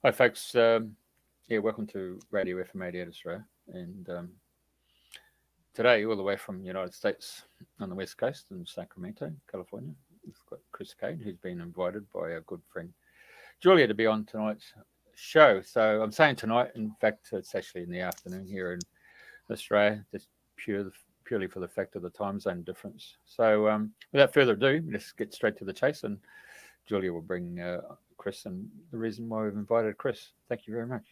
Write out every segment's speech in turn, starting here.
Hi, folks. Welcome to Radio FM 88 Australia. And today, all the way from the United States on the West Coast in Sacramento, California, we've got Chris Cade, who's been invited by our good friend Julia to be on tonight's show. So I'm saying tonight, in fact, it's actually in the afternoon here in Australia, just purely for the fact of the time zone difference. So without further ado, let's get straight to the chase, and Julia will bring Chris and the reason why we've invited Chris. Thank you very much.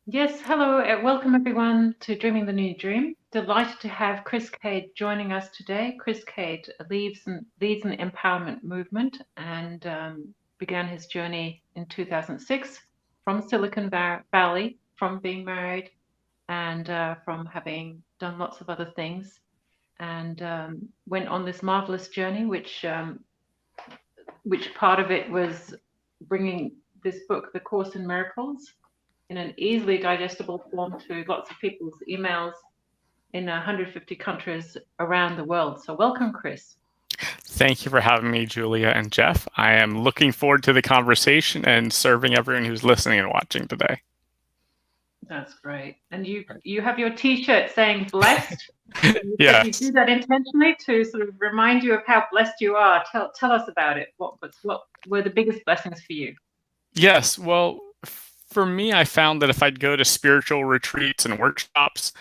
Yes, hello, welcome everyone to Dreaming the New Dream. Delighted to have Chris Cade joining us today. Chris Cade leads an empowerment movement and began his journey in 2006 from Silicon Valley, from being married and from having done lots of other things, and went on this marvelous journey, which part of it was bringing this book, The Course in Miracles, in an easily digestible form to lots of people's emails in 150 countries around the world. So welcome, Chris. Thank you for having me, Julia and Jeff. I am looking forward to the conversation and serving everyone who's listening and watching today. That's great. And you have your T-shirt saying blessed. Yes. You do that intentionally to sort of remind you of how blessed you are. Tell us about it. What were the biggest blessings for you? Yes. Well, for me, I found that if I'd go to spiritual retreats and workshops,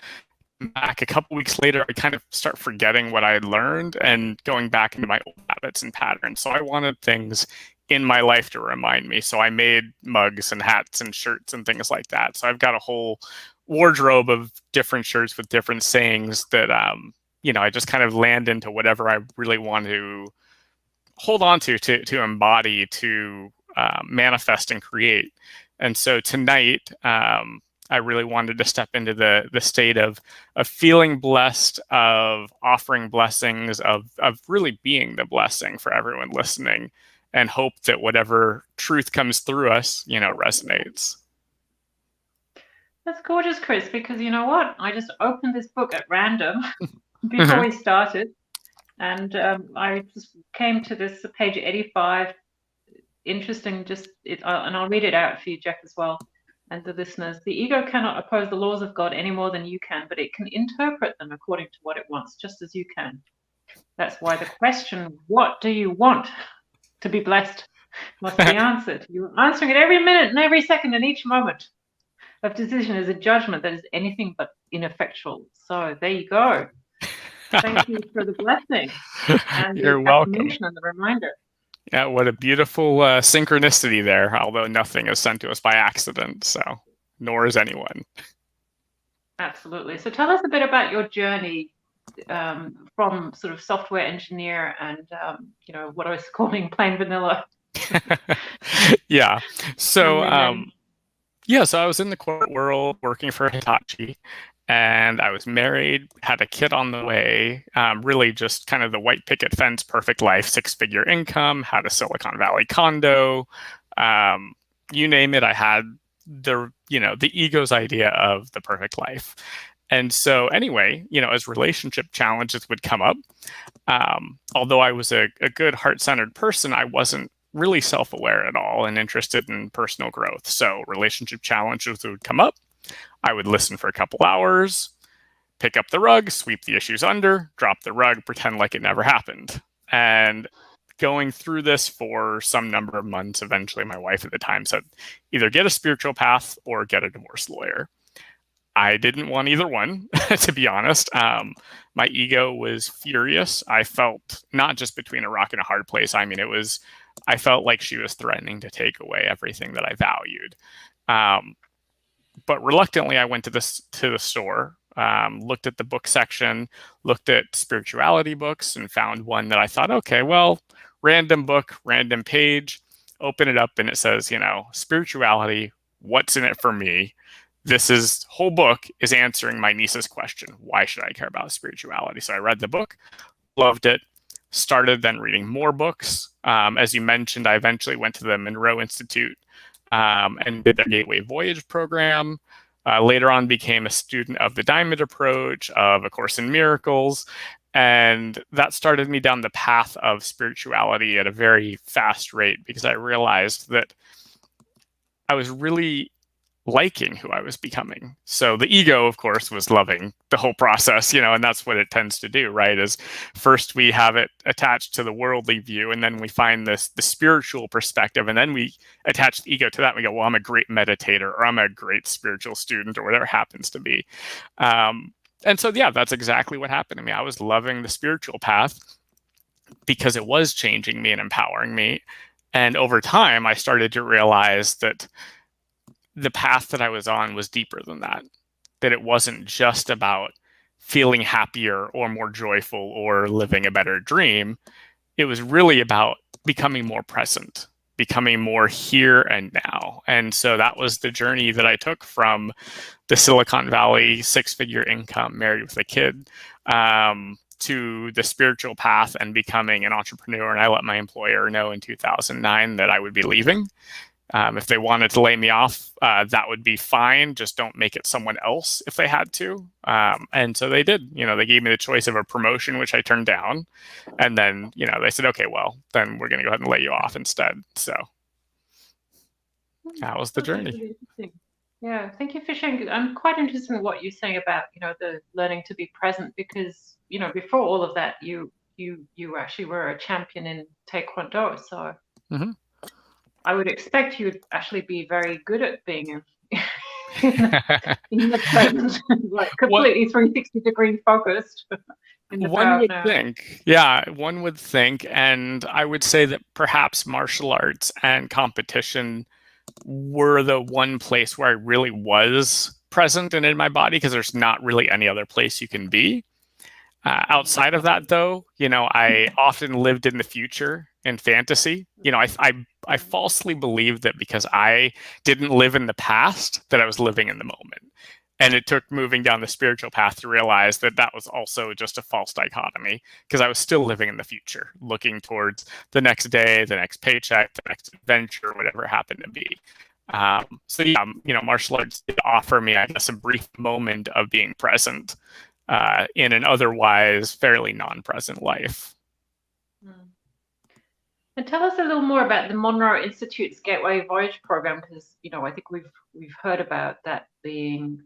back a couple weeks later, I kind of start forgetting what I had learned and going back into my old habits and patterns. So I wanted things in my life to remind me. So I made mugs and hats and shirts and things like that. So I've got a whole wardrobe of different shirts with different sayings that, I just kind of land into whatever I really want to hold on to embody, to manifest and create. And so tonight, I really wanted to step into the state of feeling blessed, of offering blessings, of really being the blessing for everyone listening, and hope that whatever truth comes through us, resonates. That's gorgeous, Chris, because you know what? I just opened this book at random before we started, and I just came to this page 85. Interesting, and I'll read it out for you, Jeff, as well, and the listeners. The ego cannot oppose the laws of God any more than you can, but it can interpret them according to what it wants, just as you can. That's why the question, what do you want to be blessed, must be answered. You're answering it every minute and every second and each moment of decision is a judgment that is anything but ineffectual. So there you go. Thank you for the blessing and You're the welcome. affirmation and the reminder. Yeah, what a beautiful synchronicity there, although nothing is sent to us by accident, so nor is anyone. Absolutely. So tell us a bit about your journey from sort of software engineer and, what I was calling plain vanilla. Yeah. So, so I was in the corporate world working for Hitachi, and I was married, had a kid on the way, really just kind of the white picket fence, perfect life, 6-figure income, had a Silicon Valley condo, you name it. I had the ego's idea of the perfect life. And so anyway, as relationship challenges would come up, although I was a good heart-centered person, I wasn't really self-aware at all and interested in personal growth. So relationship challenges would come up. I would listen for a couple hours, pick up the rug, sweep the issues under, drop the rug, pretend like it never happened. And going through this for some number of months, eventually my wife at the time said, either get a spiritual path or get a divorce lawyer. I didn't want either one, to be honest. My ego was furious. I felt not just between a rock and a hard place. I mean, I felt like she was threatening to take away everything that I valued. But reluctantly, I went to the store, looked at the book section, looked at spirituality books, and found one that I thought, okay, well, random book, random page, open it up, and it says, spirituality, what's in it for me? This whole book is answering my niece's question. Why should I care about spirituality? So I read the book, loved it, started then reading more books. As you mentioned, I eventually went to the Monroe Institute and did their Gateway Voyage program. Later on became a student of the Diamond Approach, of A Course in Miracles, and that started me down the path of spirituality at a very fast rate, because I realized that I was really liking who I was becoming. So the ego, of course, was loving the whole process, and that's what it tends to do, right? Is first we have it attached to the worldly view, and then we find the spiritual perspective, and then we attach the ego to that. And we go, well, I'm a great meditator, or I'm a great spiritual student, or whatever it happens to be. And so, yeah, that's exactly what happened to me. I was loving the spiritual path because it was changing me and empowering me. And over time, I started to realize that the path that I was on was deeper than that, that it wasn't just about feeling happier or more joyful or living a better dream. It was really about becoming more present, becoming more here and now. And so that was the journey that I took from the Silicon Valley 6-figure income, married with a kid, to the spiritual path and becoming an entrepreneur. And I let my employer know in 2009 that I would be leaving. If they wanted to lay me off, that would be fine. Just don't make it someone else if they had to. And so they did. They gave me the choice of a promotion, which I turned down. And then, they said, okay, well, then we're going to go ahead and lay you off instead. So that was the journey. Really interesting. Yeah, thank you for sharing. I'm quite interested in what you're saying about, the learning to be present, because, before all of that, you actually were a champion in Taekwondo. So I would expect you'd actually be very good at being in the present, like completely 360-degree focused. One would think. Yeah, one would think. And I would say that perhaps martial arts and competition were the one place where I really was present and in my body, because there's not really any other place you can be. Outside of that, though, I often lived in the future in fantasy. I falsely believed that because I didn't live in the past, that I was living in the moment. And it took moving down the spiritual path to realize that that was also just a false dichotomy, because I was still living in the future, looking towards the next day, the next paycheck, the next adventure, whatever it happened to be. So yeah, martial arts did offer me, I guess, a brief moment of being present in an otherwise fairly non-present life. And tell us a little more about the Monroe Institute's Gateway Voyage program, because I think we've heard about that being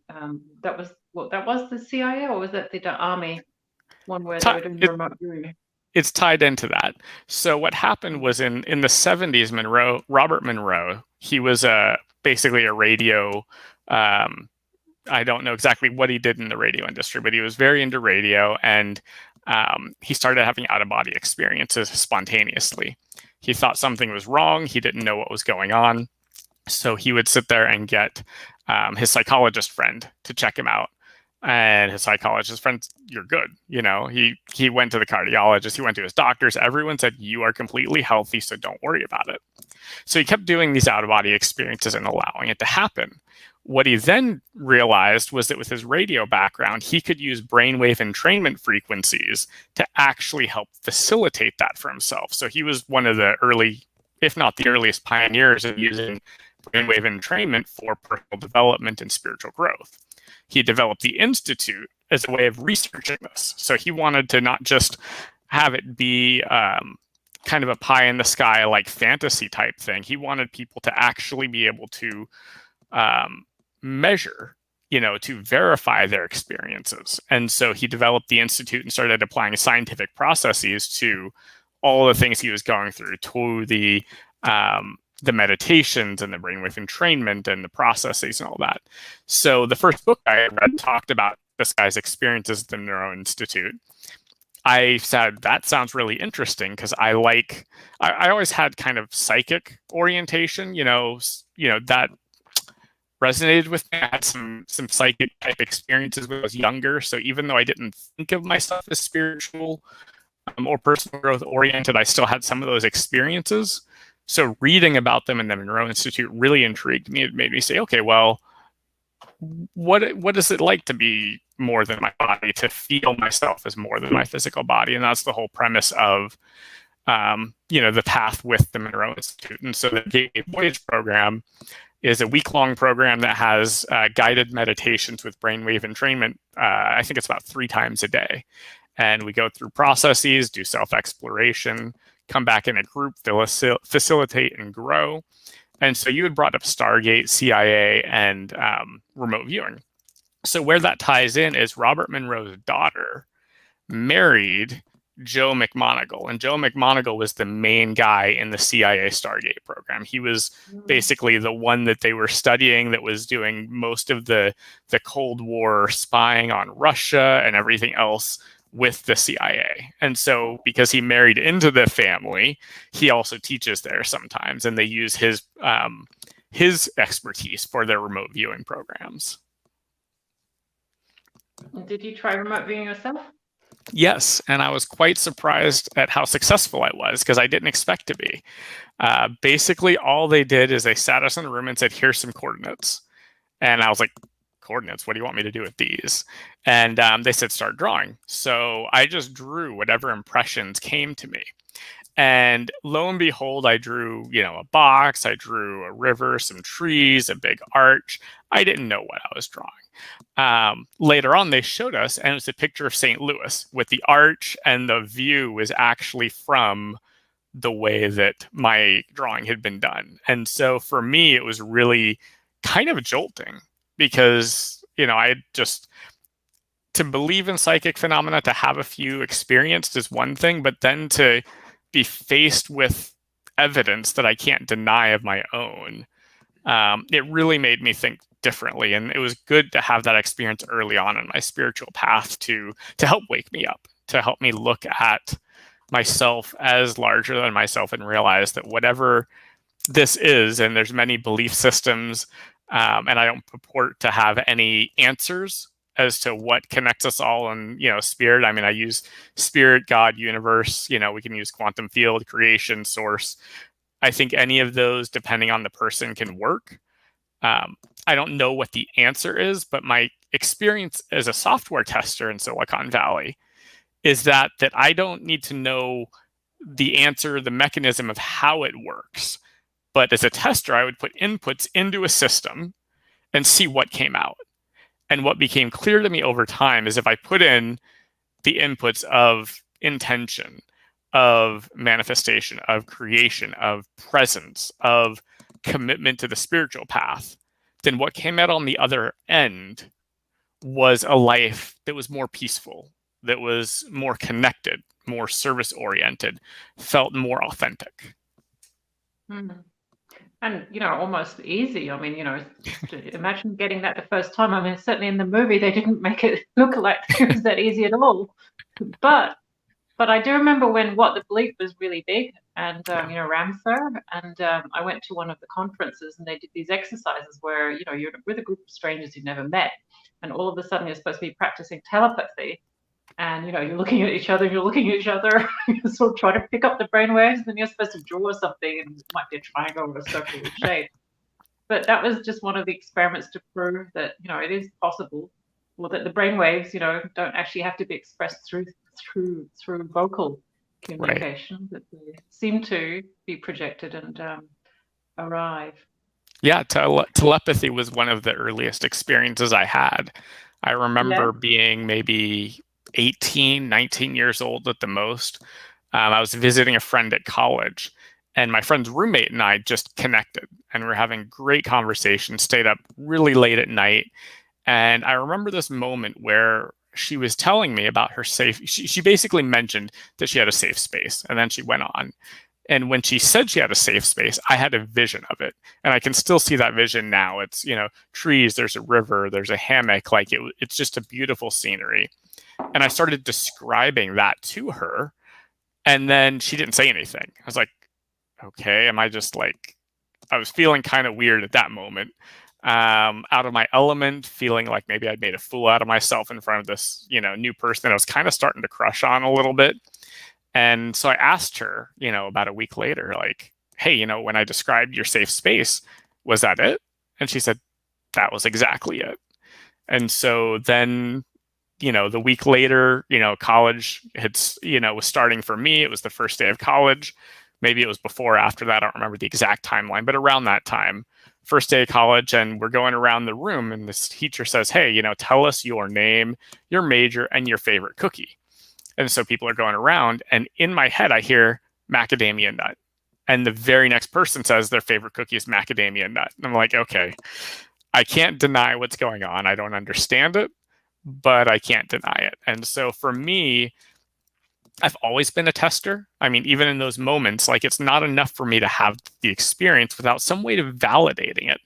that was the CIA, or was that the Army one where they were doing remote viewing? It's tied into that. So what happened was in the 70s, Robert Monroe, he was basically a radio. I don't know exactly what he did in the radio industry, but he was very into radio, and he started having out-of-body experiences spontaneously. He thought something was wrong. He didn't know what was going on. So he would sit there and get his psychologist friend to check him out. And his psychologist friend, you're good. He went to the cardiologist. He went to his doctors. Everyone said, you are completely healthy, so don't worry about it. So he kept doing these out-of-body experiences and allowing it to happen. What he then realized was that with his radio background, he could use brainwave entrainment frequencies to actually help facilitate that for himself. So he was one of the early, if not the earliest, pioneers of using brainwave entrainment for personal development and spiritual growth. He developed the Institute as a way of researching this. So he wanted to not just have it be kind of a pie in the sky, like fantasy type thing. He wanted people to actually be able to measure, to verify their experiences. And so he developed the Institute and started applying scientific processes to all the things he was going through, to the meditations and the brainwave entrainment and the processes and all that. So the first book I read talked about this guy's experiences at the Monroe Institute. I said, that sounds really interesting, because I always had kind of psychic orientation, that resonated with me. I had some psychic type experiences when I was younger. So even though I didn't think of myself as spiritual or personal growth oriented, I still had some of those experiences. So reading about them in the Monroe Institute really intrigued me. It made me say, okay, well, what is it like to be more than my body, to feel myself as more than my physical body? And that's the whole premise of the path with the Monroe Institute. And so the Gateway Voyage program is a week-long program that has guided meditations with brainwave entrainment. I think it's about 3 times a day. And we go through processes, do self-exploration, come back in a group, facilitate and grow. And so you had brought up Stargate, CIA, and remote viewing. So where that ties in is Robert Monroe's daughter married Joe McMoneagle, and Joe McMoneagle was the main guy in the CIA Stargate program. He was basically the one that they were studying, that was doing most of the Cold War spying on Russia and everything else with the CIA. And so because he married into the family, he also teaches there sometimes, and they use his expertise for their remote viewing programs. Did you try remote viewing yourself? Yes, and I was quite surprised at how successful I was, because I didn't expect to be. Basically, all they did is they sat us in a room and said, here's some coordinates. And I was like, coordinates? What do you want me to do with these? And they said, start drawing. So I just drew whatever impressions came to me. And lo and behold, I drew, a box, I drew a river, some trees, a big arch. I didn't know what I was drawing. Later on, they showed us, and it was a picture of St. Louis with the arch, and the view was actually from the way that my drawing had been done. And so for me, it was really kind of jolting, because, I just, to believe in psychic phenomena, to have a few experienced is one thing, but then to be faced with evidence that I can't deny of my own, it really made me think differently. And it was good to have that experience early on in my spiritual path to help wake me up, to help me look at myself as larger than myself and realize that whatever this is, and there's many belief systems, and I don't purport to have any answers as to what connects us all in, spirit. I mean, I use spirit, God, universe, we can use quantum field, creation, source. I think any of those, depending on the person, can work. I don't know what the answer is, but my experience as a software tester in Silicon Valley is that I don't need to know the answer, the mechanism of how it works. But as a tester, I would put inputs into a system and see what came out. And what became clear to me over time is if I put in the inputs of intention, of manifestation, of creation, of presence, of commitment to the spiritual path, then what came out on the other end was a life that was more peaceful, that was more connected, more service-oriented, felt more authentic. Mm. And, almost easy. I mean, imagine getting that the first time. I mean, certainly in the movie, they didn't make it look like it was that easy at all. But I do remember when What the Bleep was really big, and, Ramsar, and I went to one of the conferences, and they did these exercises where, you're with a group of strangers you've never met, and all of a sudden you're supposed to be practicing telepathy. And, you're looking at each other, you're sort of trying to pick up the brainwaves, and then you're supposed to draw something, and it might be a triangle or a circular shape. But that was just one of the experiments to prove that, it is possible, or that the brainwaves, don't actually have to be expressed through vocal communication, but they seem to be projected and arrive. Yeah, telepathy was one of the earliest experiences I had. I remember being maybe 18, 19 years old at the most. I was visiting a friend at college, and my friend's roommate and I just connected, and we were having great conversation, stayed up really late at night. And I remember this moment where she was telling me about her she basically mentioned that she had a safe space, and then she went on. And when she said she had a safe space, I had a vision of it. And I can still see that vision now. It's, trees, there's a river, there's a hammock, it's just a beautiful scenery. And I started describing that to her, and then she didn't say anything. I was like, okay, am I just I was feeling kind of weird at that moment, out of my element, feeling like maybe I'd made a fool out of myself in front of this, new person that I was kind of starting to crush on a little bit. And so I asked her, about a week later, hey, when I described your safe space, was that it? And she said, that was exactly it. And so then, the week later, college was starting for me. It was the first day of college. Maybe it was before or after that. I don't remember the exact timeline, but around that time, first day of college, and we're going around the room, and this teacher says, hey, tell us your name, your major, and your favorite cookie. And so people are going around, and in my head, I hear macadamia nut. and the very next person says their favorite cookie is macadamia nut. And I'm like, okay, I can't deny what's going on. I don't understand it, but I can't deny it. And so for me, I've always been a tester. I mean, even in those moments, like it's not enough for me to have the experience without some way of validating it.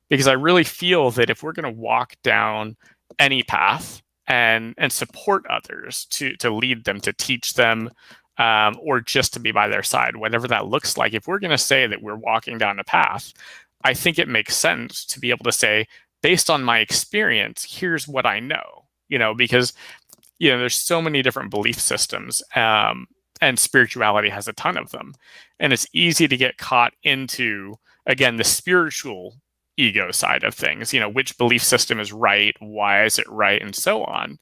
Because I really feel that if we're going to walk down any path and support others to lead them, to teach them, or just to be by their side, whatever that looks like, if we're going to say that we're walking down a path, I think it makes sense to be able to say, based on my experience, here's what I know, because, there's so many different belief systems, and spirituality has a ton of them. And it's easy to get caught into, again, the spiritual ego side of things, which belief system is right, why is it right, and so on.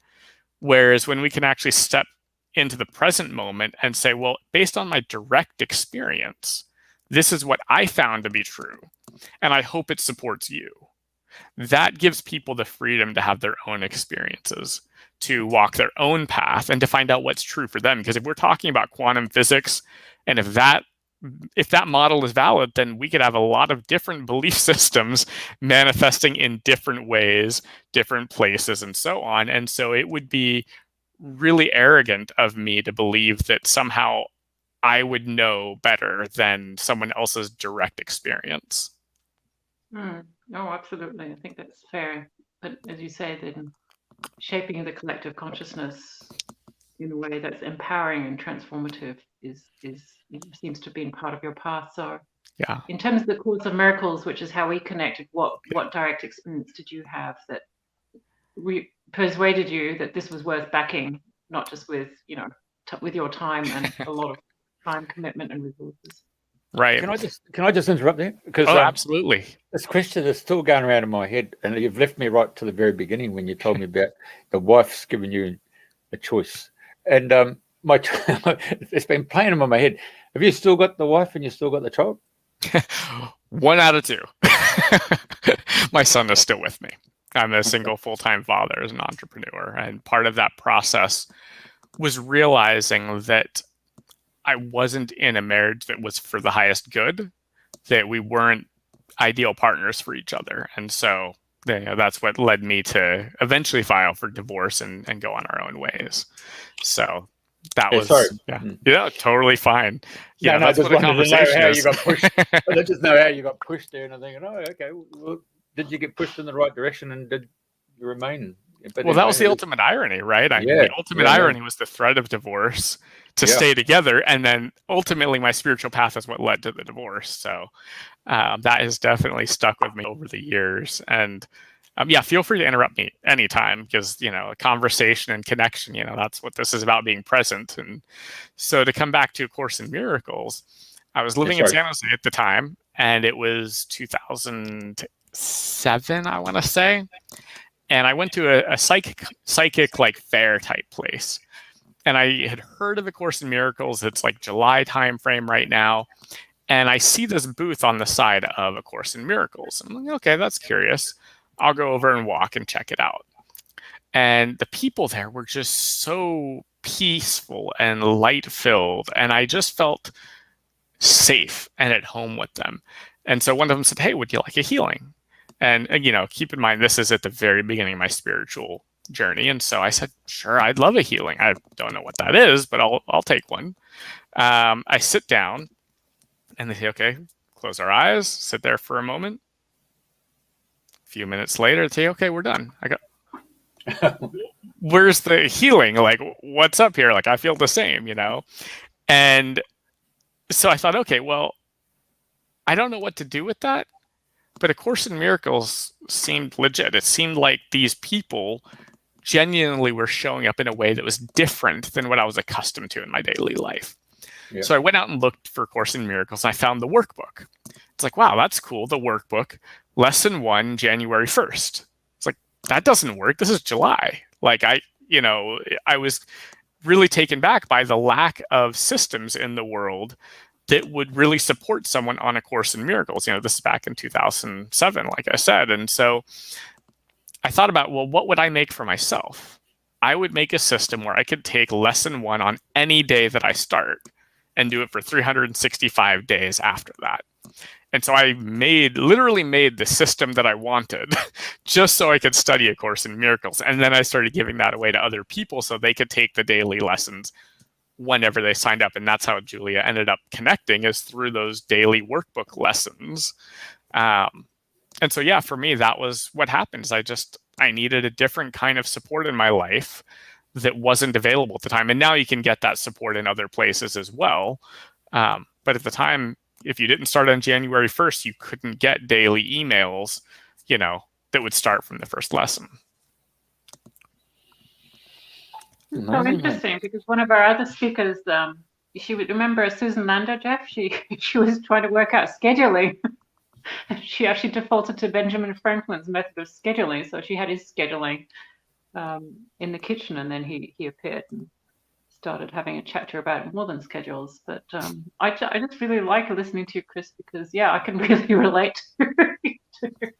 Whereas when we can actually step into the present moment and say, well, based on my direct experience, this is what I found to be true, and I hope it supports you. That gives people the freedom to have their own experiences, to walk their own path, and to find out what's true for them. Because if we're talking about quantum physics, and if that model is valid, then we could have a lot of different belief systems manifesting in different ways, different places, and so on. And so it would be really arrogant of me to believe that somehow I would know better than someone else's direct experience. Oh, absolutely. I think that's fair. But as you say, then shaping the collective consciousness in a way that's empowering and transformative seems to have been part of your path. So yeah, in terms of the Course of Miracles, which is how we connected, what direct experience did you have that persuaded you that this was worth backing, not just with with your time and a lot of time commitment and resources? Right. Can I just interrupt there? Because absolutely. This question is still going around in my head, and you've left me right to the very beginning when you told me about the wife's giving you a choice, and it's been playing in my head. Have you still got the wife and you still got the child? 1 out of 2. My son is still with me. I'm a single full-time father as an entrepreneur, and part of that process was realizing that I wasn't in a marriage that was for the highest good, that we weren't ideal partners for each other. And so that's what led me to eventually file for divorce and go on our own ways. So that was, totally fine. Yeah, I just wanted to know how you got pushed. I just know how you got pushed there, and I'm thinking, okay, well, did you get pushed in the right direction, and did you remain? Well, that was the ultimate irony, right? The ultimate irony was the threat of divorce to stay together, and then ultimately my spiritual path is what led to the divorce. So that has definitely stuck with me over the years. And feel free to interrupt me anytime, because a conversation and connection, that's what this is about, being present. And so to come back to A Course in Miracles, I was living in San Jose at the time, and it was 2007, I want to say. And I went to a psychic like fair type place. And I had heard of A Course in Miracles. It's like July timeframe right now. And I see this booth on the side of A Course in Miracles. I'm like, okay, that's curious. I'll go over and walk and check it out. And the people there were just so peaceful and light-filled. And I just felt safe and at home with them. And so one of them said, hey, would you like a healing? And, keep in mind, this is at the very beginning of my spiritual journey. And so I said, sure, I'd love a healing. I don't know what that is, but I'll take one. I sit down and they say, okay, close our eyes, sit there for a moment. A few minutes later, they say, okay, we're done. I go, where's the healing? Like, what's up here? Like, I feel the same, And so I thought, okay, well, I don't know what to do with that. But A Course in Miracles seemed legit. It seemed like these people genuinely were showing up in a way that was different than what I was accustomed to in my daily life. Yeah. So I went out and looked for A Course in Miracles, and I found the workbook. It's like, wow, that's cool. The workbook, lesson 1, January 1st. It's like, that doesn't work. This is July. Like I was really taken back by the lack of systems in the world that would really support someone on A Course in Miracles. This is back in 2007, like I said. And so I thought about, well, what would I make for myself? I would make a system where I could take lesson 1 on any day that I start and do it for 365 days after that. And so I literally made the system that I wanted just so I could study A Course in Miracles. And then I started giving that away to other people so they could take the daily lessons whenever they signed up. And that's how Julia ended up connecting, is through those daily workbook lessons. And so, yeah, for me, that was what happened. I needed a different kind of support in my life that wasn't available at the time. And now you can get that support in other places as well. But at the time, if you didn't start on January 1st, you couldn't get daily emails, that would start from the first lesson. So interesting, because one of our other speakers, she would remember Susan Lander, Jeff. She was trying to work out scheduling. She actually defaulted to Benjamin Franklin's method of scheduling. So she had his scheduling in the kitchen, and then he appeared and started having a chat to her about more than schedules. But I just really like listening to you, Chris, because I can really relate to it.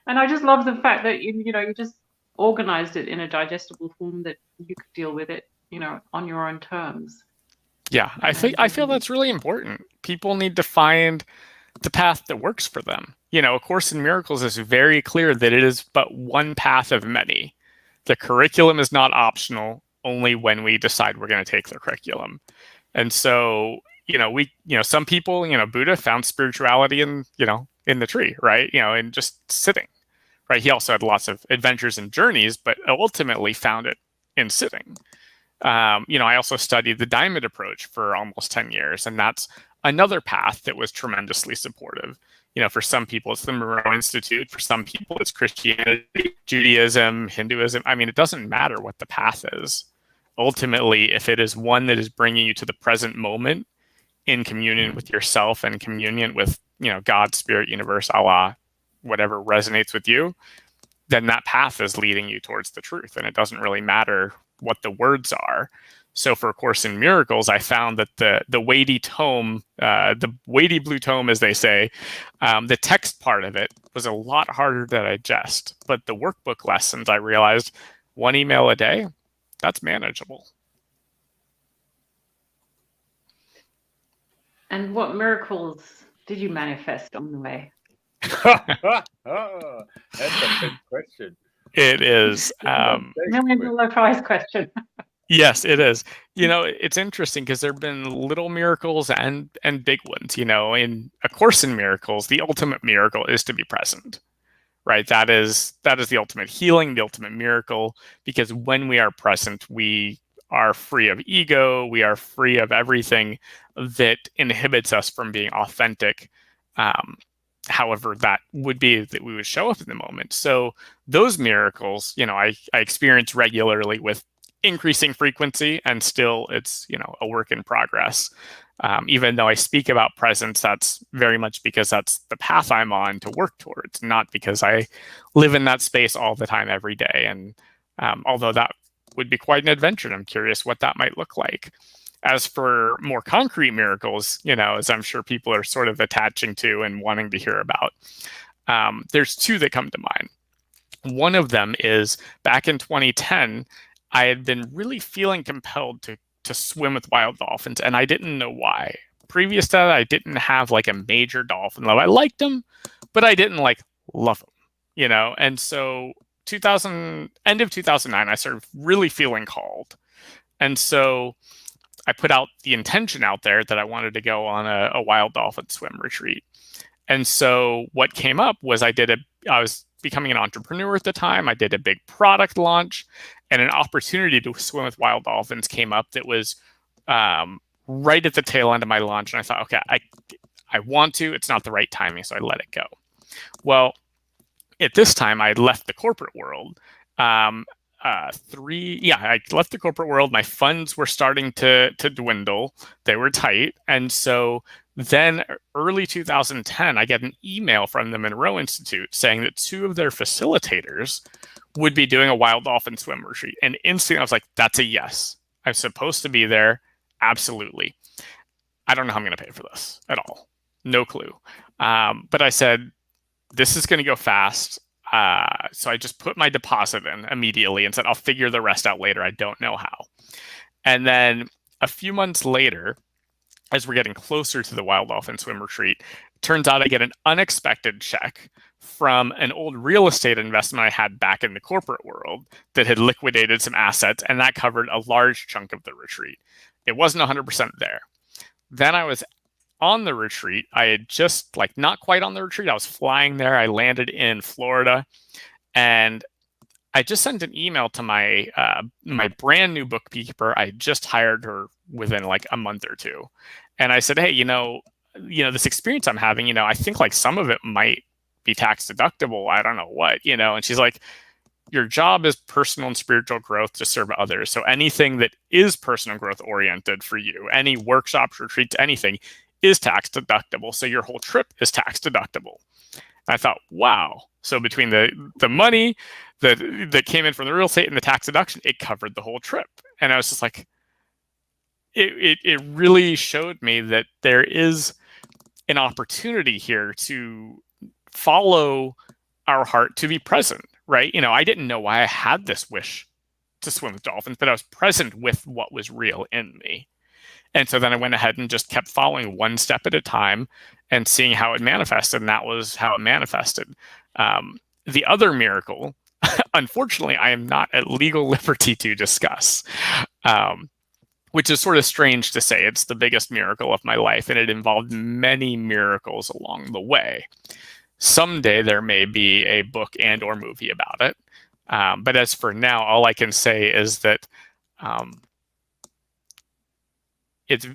And I just love the fact that you just organized it in a digestible form that you could deal with it, on your own terms. Yeah, I feel that's really important. People need to find the path that works for them. A Course in Miracles is very clear that it is but one path of many. The curriculum is not optional only when we decide we're going to take the curriculum. And so, some people, Buddha found spirituality in the tree, right? In just sitting, right? He also had lots of adventures and journeys, but ultimately found it in sitting. I also studied the Diamond approach for almost 10 years, and that's another path that was tremendously supportive. For some people, it's the Monroe Institute. For some people, it's Christianity, Judaism, Hinduism. I mean, it doesn't matter what the path is. Ultimately, if it is one that is bringing you to the present moment in communion with yourself and communion with, God, Spirit, Universe, Allah, whatever resonates with you, then that path is leading you towards the truth. And it doesn't really matter what the words are. So for A Course in Miracles, I found that the weighty tome, the weighty blue tome, as they say, the text part of it was a lot harder to digest. But the workbook lessons, I realized, one email a day, that's manageable. And what miracles did you manifest on the way? That's a big question. It is. $1 million prize question. Yes, it is. It's interesting because there have been little miracles and big ones. In A Course in Miracles, the ultimate miracle is to be present, right? That is the ultimate healing, the ultimate miracle, because when we are present, we are free of ego. We are free of everything that inhibits us from being authentic. However that would be, that we would show up in the moment. So those miracles, I experience regularly with increasing frequency, and still it's, a work in progress. Even though I speak about presence, that's very much because that's the path I'm on to work towards, not because I live in that space all the time, every day. And although that would be quite an adventure, and I'm curious what that might look like. As for more concrete miracles, as I'm sure people are sort of attaching to and wanting to hear about, there's two that come to mind. One of them is back in 2010, I had been really feeling compelled to swim with wild dolphins, and I didn't know why. Previous to that, I didn't have like a major dolphin love. I liked them, but I didn't love them, And so end of 2009, I started really feeling called. And so I put out the intention out there that I wanted to go on a wild dolphin swim retreat. And so what came up was I was becoming an entrepreneur at the time. I did a big product launch, and an opportunity to swim with wild dolphins came up that was right at the tail end of my launch. And I thought, okay, I want to, it's not the right timing, so I let it go. Well, at this time, I had left the corporate world. I left the corporate world. My funds were starting to dwindle. They were tight. And so then early 2010, I get an email from the Monroe Institute saying that 2 of their facilitators would be doing a wild dolphin swim retreat. And instantly I was like, that's a yes. I'm supposed to be there. Absolutely. I don't know how I'm going to pay for this at all. No clue. But I said, this is going to go fast. So I just put my deposit in immediately and said, I'll figure the rest out later. I don't know how. And then a few months later, as we're getting closer to the wild dolphin swim retreat, it turns out I get an unexpected check from an old real estate investment I had back in the corporate world that had liquidated some assets, and that covered a large chunk of the retreat. It wasn't 100% there. Then I was on the retreat. I had just, like, not quite on the retreat. I was flying there. I landed in Florida, and I just sent an email to my my brand new bookkeeper. I just hired her within like a month or two, and I said, "Hey, this experience I'm having, I think like some of it might be tax deductible. I don't know what, And she's like, "Your job is personal and spiritual growth to serve others. So anything that is personal growth oriented for you, any workshops, retreats, anything, is tax deductible. So your whole trip is tax deductible." And I thought, wow. So between the money that came in from the real estate and the tax deduction, it covered the whole trip. And I was just like, it really showed me that there is an opportunity here to follow our heart, to be present, right? I didn't know why I had this wish to swim with dolphins, but I was present with what was real in me. And so then I went ahead and just kept following one step at a time and seeing how it manifested. And that was how it manifested. The other miracle, unfortunately, I am not at legal liberty to discuss, which is sort of strange to say. It's the biggest miracle of my life, and it involved many miracles along the way. Someday there may be a book and or movie about it. But as for now, all I can say is that it's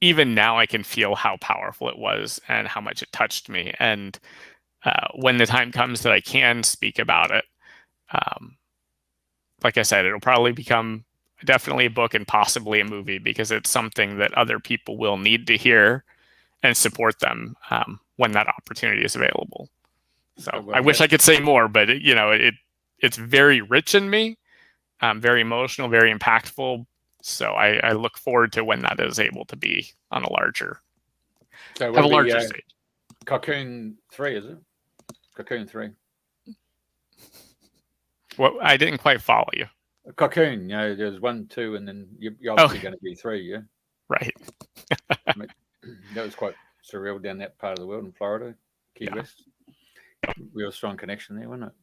even now I can feel how powerful it was and how much it touched me. And when the time comes that I can speak about it, like I said, it'll probably become definitely a book and possibly a movie, because it's something that other people will need to hear and support them when that opportunity is available. So I wish I could say more, but it's very rich in me, very emotional, very impactful. So I look forward to when that is able to be on a larger, stage. Cocoon 3, is it? Cocoon 3. Well, I didn't quite follow you. Cocoon, there's 1, 2, and then you're obviously going to be 3, yeah? Right. That was quite surreal down that part of the world in Florida, Key West. Real strong connection there, wasn't it?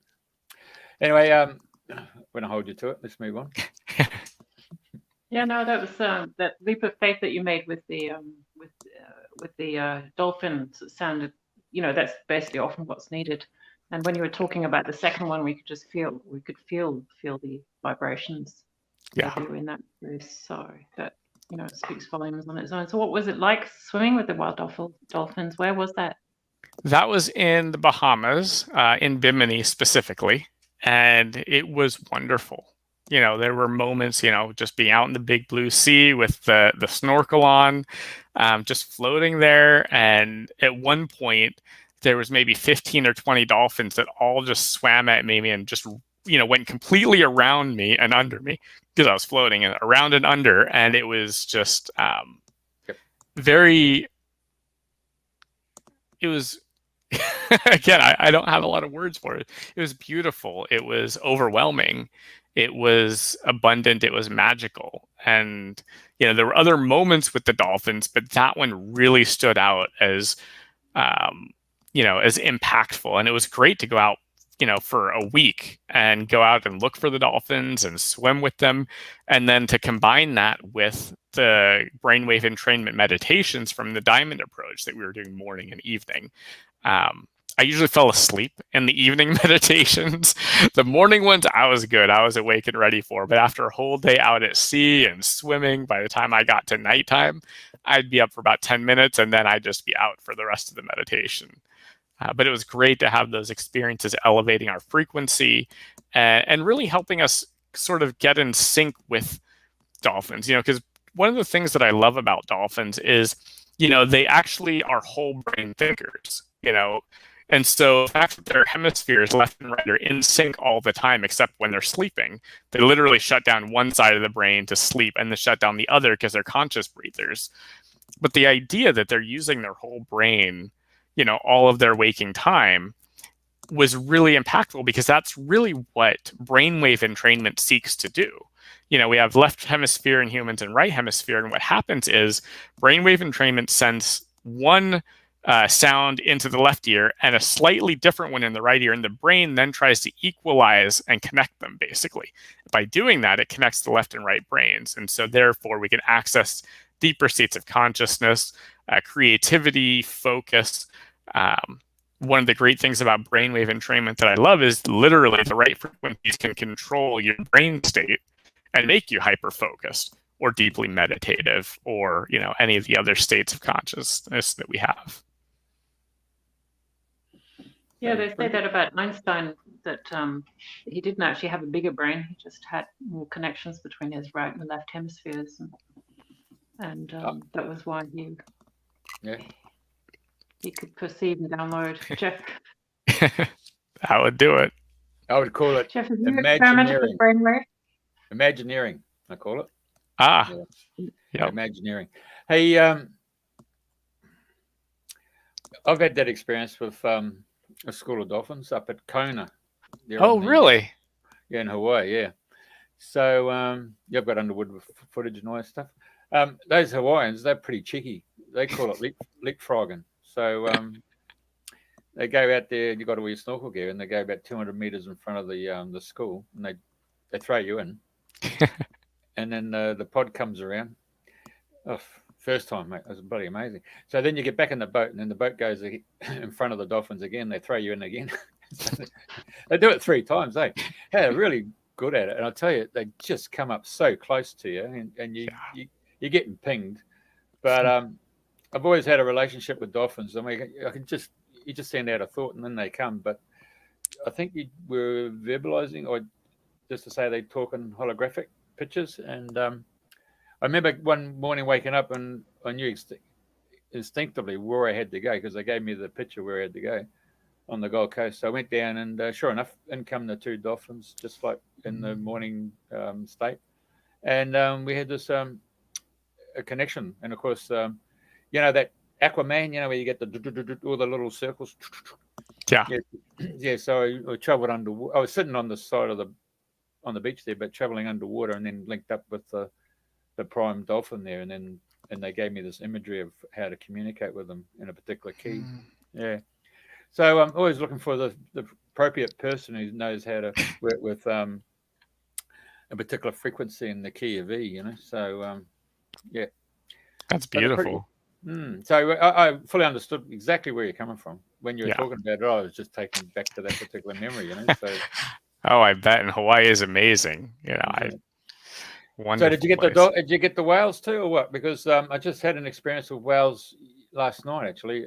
Anyway, when I hold you to it, let's move on. Yeah, no, that was that leap of faith that you made with the dolphins. Sounded, that's basically often what's needed. And when you were talking about the second one, we could feel the vibrations. Yeah. That you were in that place. So that it speaks volumes on its own. So what was it like swimming with the wild dolphins? Where was that? That was in the Bahamas, in Bimini specifically, and it was wonderful. There were moments, just being out in the big blue sea with the snorkel on, just floating there. And at one point, there was maybe 15 or 20 dolphins that all just swam at me and just, went completely around me and under me, because I was floating and around and under. And it was just it was, again, I don't have a lot of words for it. It was beautiful. It was overwhelming. It was abundant. It was magical. And, there were other moments with the dolphins, but that one really stood out as, as impactful. And it was great to go out, for a week and go out and look for the dolphins and swim with them. And then to combine that with the brainwave entrainment meditations from the diamond approach that we were doing morning and evening. I usually fell asleep in the evening meditations. The morning ones, I was good. I was awake and ready for. But after a whole day out at sea and swimming, by the time I got to nighttime, I'd be up for about 10 minutes, and then I'd just be out for the rest of the meditation. But it was great to have those experiences elevating our frequency and really helping us sort of get in sync with dolphins. Because one of the things that I love about dolphins is, they actually are whole brain thinkers, And so the fact that their hemispheres left and right are in sync all the time, except when they're sleeping. They literally shut down one side of the brain to sleep and then shut down the other because they're conscious breathers. But the idea that they're using their whole brain, all of their waking time, was really impactful, because that's really what brainwave entrainment seeks to do. we have left hemisphere in humans and right hemisphere. And what happens is brainwave entrainment sends one sound into the left ear and a slightly different one in the right ear. And the brain then tries to equalize and connect them, basically. By doing that, it connects the left and right brains. And so therefore, we can access deeper states of consciousness, creativity, focus. One of the great things about brainwave entrainment that I love is literally the right frequencies can control your brain state and make you hyper-focused or deeply meditative or, any of the other states of consciousness that we have. Yeah, they say that about Einstein, that he didn't actually have a bigger brain. He just had more connections between his right and left hemispheres. And that was why he could perceive and download. Jeff? I would do it. I would call it Jeff, have you experimented with brainwave? Imagineering, I call it. Yeah. Imagineering. Hey, I've had that experience with a school of dolphins up at Kona. Oh, really? Yeah, in Hawaii, yeah. So I've got underwood footage and all that stuff. Those Hawaiians, they're pretty cheeky. They call it leapfrogging. So they go out there, you've got to wear snorkel gear, and they go about 200 meters in front of the school, and they throw you in. And then the pod comes around. Oh, first time, mate, it was bloody amazing. So then you get back in the boat, and then the boat goes in front of the dolphins again. They throw you in again. They do it 3 times, eh? They're really good at it. And I tell you, they just come up so close to you, and you're getting pinged. But I've always had a relationship with dolphins. I mean, you just send out a thought, and then they come. But I think you were verbalizing, or just to say they talk in holographic pictures. And I remember one morning waking up, and I knew instinctively where I had to go, because they gave me the picture where I had to go on the Gold Coast. So I went down, and sure enough, in come the 2 dolphins, just like in the morning state. And we had this a connection. And of course, that Aquaman, where you get all the little circles. Yeah. So I traveled underwater. I was sitting on the side of on the beach there, but traveling underwater, and then linked up with the prime dolphin there, and they gave me this imagery of how to communicate with them in a particular key. Yeah. So I'm always looking for the appropriate person who knows how to work with a particular frequency in the key of E. So yeah. That's beautiful. So I fully understood exactly where you're coming from when you were talking about it. I was just taken back to that particular memory. So. Oh, I bet. And Hawaii is amazing. So did you get the whales too, or what? Because I just had an experience with whales last night, actually.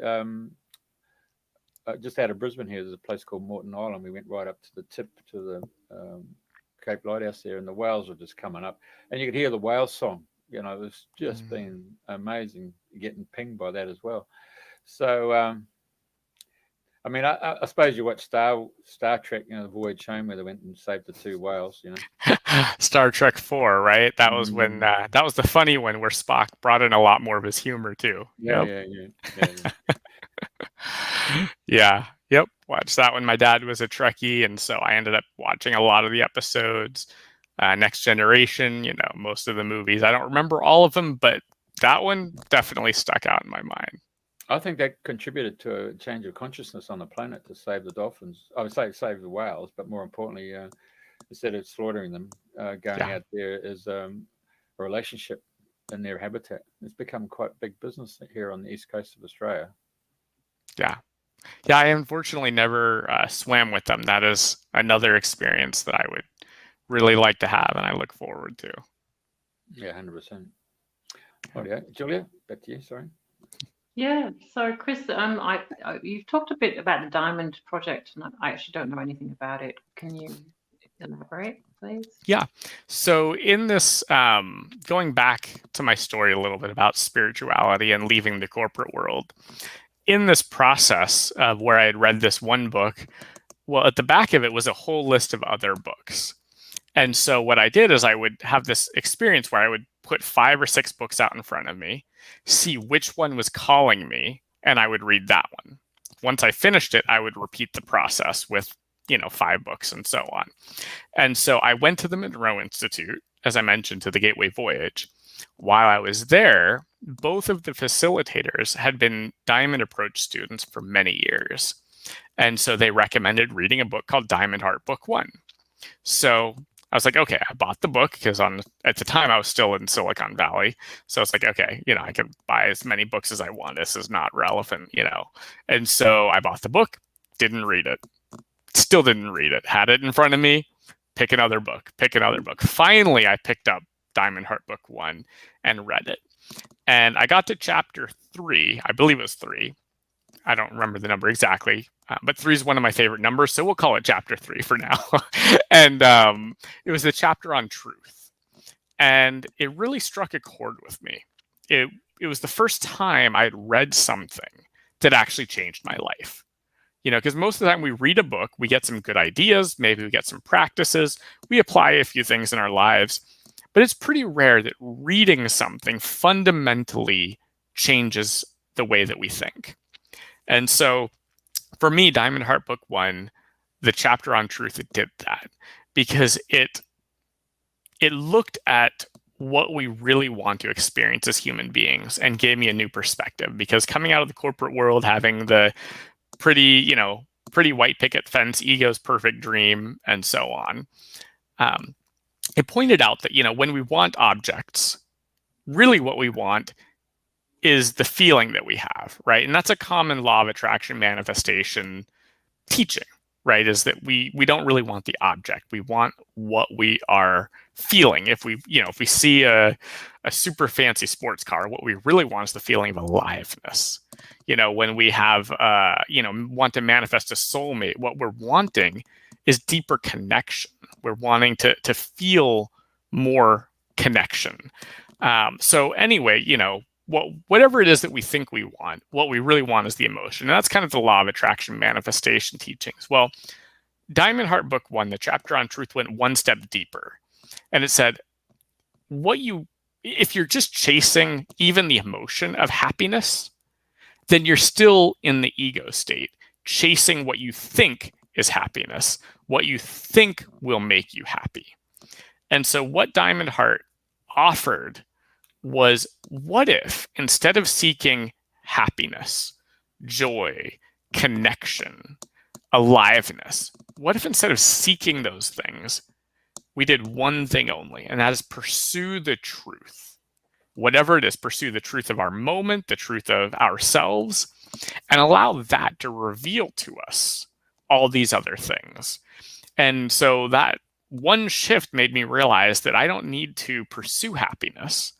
Just out of Brisbane here, there's a place called Moreton Island. We went right up to the tip to the Cape Lighthouse there, and the whales were just coming up, and you could hear the whale song. It's just been amazing getting pinged by that as well. So, I mean, I suppose you watch Star Trek, the Voyage Home, where they went and saved the 2 whales. Star Trek 4, right? That was when that was the funny one where Spock brought in a lot more of his humor too. Yeah. Yeah. Yep. Watched that when my dad was a Trekkie, and so I ended up watching a lot of the episodes. Next Generation, most of the movies. I don't remember all of them, but that one definitely stuck out in my mind. I think that contributed to a change of consciousness on the planet to save the dolphins. I would say save the whales, but more importantly, instead of slaughtering them, going out there is a relationship in their habitat. It's become quite big business here on the east coast of Australia. Yeah. I unfortunately never swam with them. That is another experience that I would really like to have, and I look forward to. Yeah, 100%. Oh, yeah. Julia, back to you. Sorry. Yeah. So, Chris, you've talked a bit about the Diamond Project, and I actually don't know anything about it. Can you elaborate, please? Yeah. So, in this, going back to my story a little bit about spirituality and leaving the corporate world, in this process of where I had read this one book, well, at the back of it was a whole list of other books. And so what I did is I would have this experience where I would put 5 or 6 books out in front of me, see which one was calling me, and I would read that one. Once I finished it, I would repeat the process with, 5 books and so on. And so I went to the Monroe Institute as I mentioned, to the Gateway Voyage. While I was there, both of the facilitators had been Diamond Approach students for many years. And so they recommended reading a book called Diamond Heart Book 1. So I was like, okay, I bought the book because at the time I was still in Silicon Valley. So it's like, okay, I can buy as many books as I want. This is not relevant, And so I bought the book, didn't read it, still didn't read it, had it in front of me, pick another book. Finally, I picked up Diamond Heart Book 1 and read it. And I got to chapter 3, I believe it was 3. I don't remember the number exactly, but 3 is one of my favorite numbers, so we'll call it chapter 3 for now. And it was the chapter on truth. And it really struck a chord with me. It was the first time I had read something that actually changed my life. Because most of the time we read a book, we get some good ideas, maybe we get some practices, we apply a few things in our lives, but it's pretty rare that reading something fundamentally changes the way that we think. And so for me, Diamond Heart Book 1, the chapter on truth, it did that because it looked at what we really want to experience as human beings and gave me a new perspective. Because coming out of the corporate world, having the pretty white picket fence, ego's perfect dream, and so on, it pointed out that, when we want objects, really what we want is the feeling that we have, right? And that's a common law of attraction manifestation teaching, right? Is that we don't really want the object. We want what we are feeling. If we see a super fancy sports car, what we really want is the feeling of aliveness. When we have, want to manifest a soulmate, what we're wanting is deeper connection. We're wanting to feel more connection. So anyway, whatever it is that we think we want, what we really want is the emotion. And that's kind of the law of attraction manifestation teachings. Well, Diamond Heart Book 1, the chapter on truth, went one step deeper. And it said, if you're just chasing even the emotion of happiness, then you're still in the ego state, chasing what you think is happiness, what you think will make you happy. And so what Diamond Heart offered was, what if instead of seeking happiness, joy, connection, aliveness, what if instead of seeking those things, we did one thing only, and that is pursue the truth. Whatever it is, pursue the truth of our moment, the truth of ourselves, and allow that to reveal to us all these other things. And so that one shift made me realize that I don't need to pursue happiness.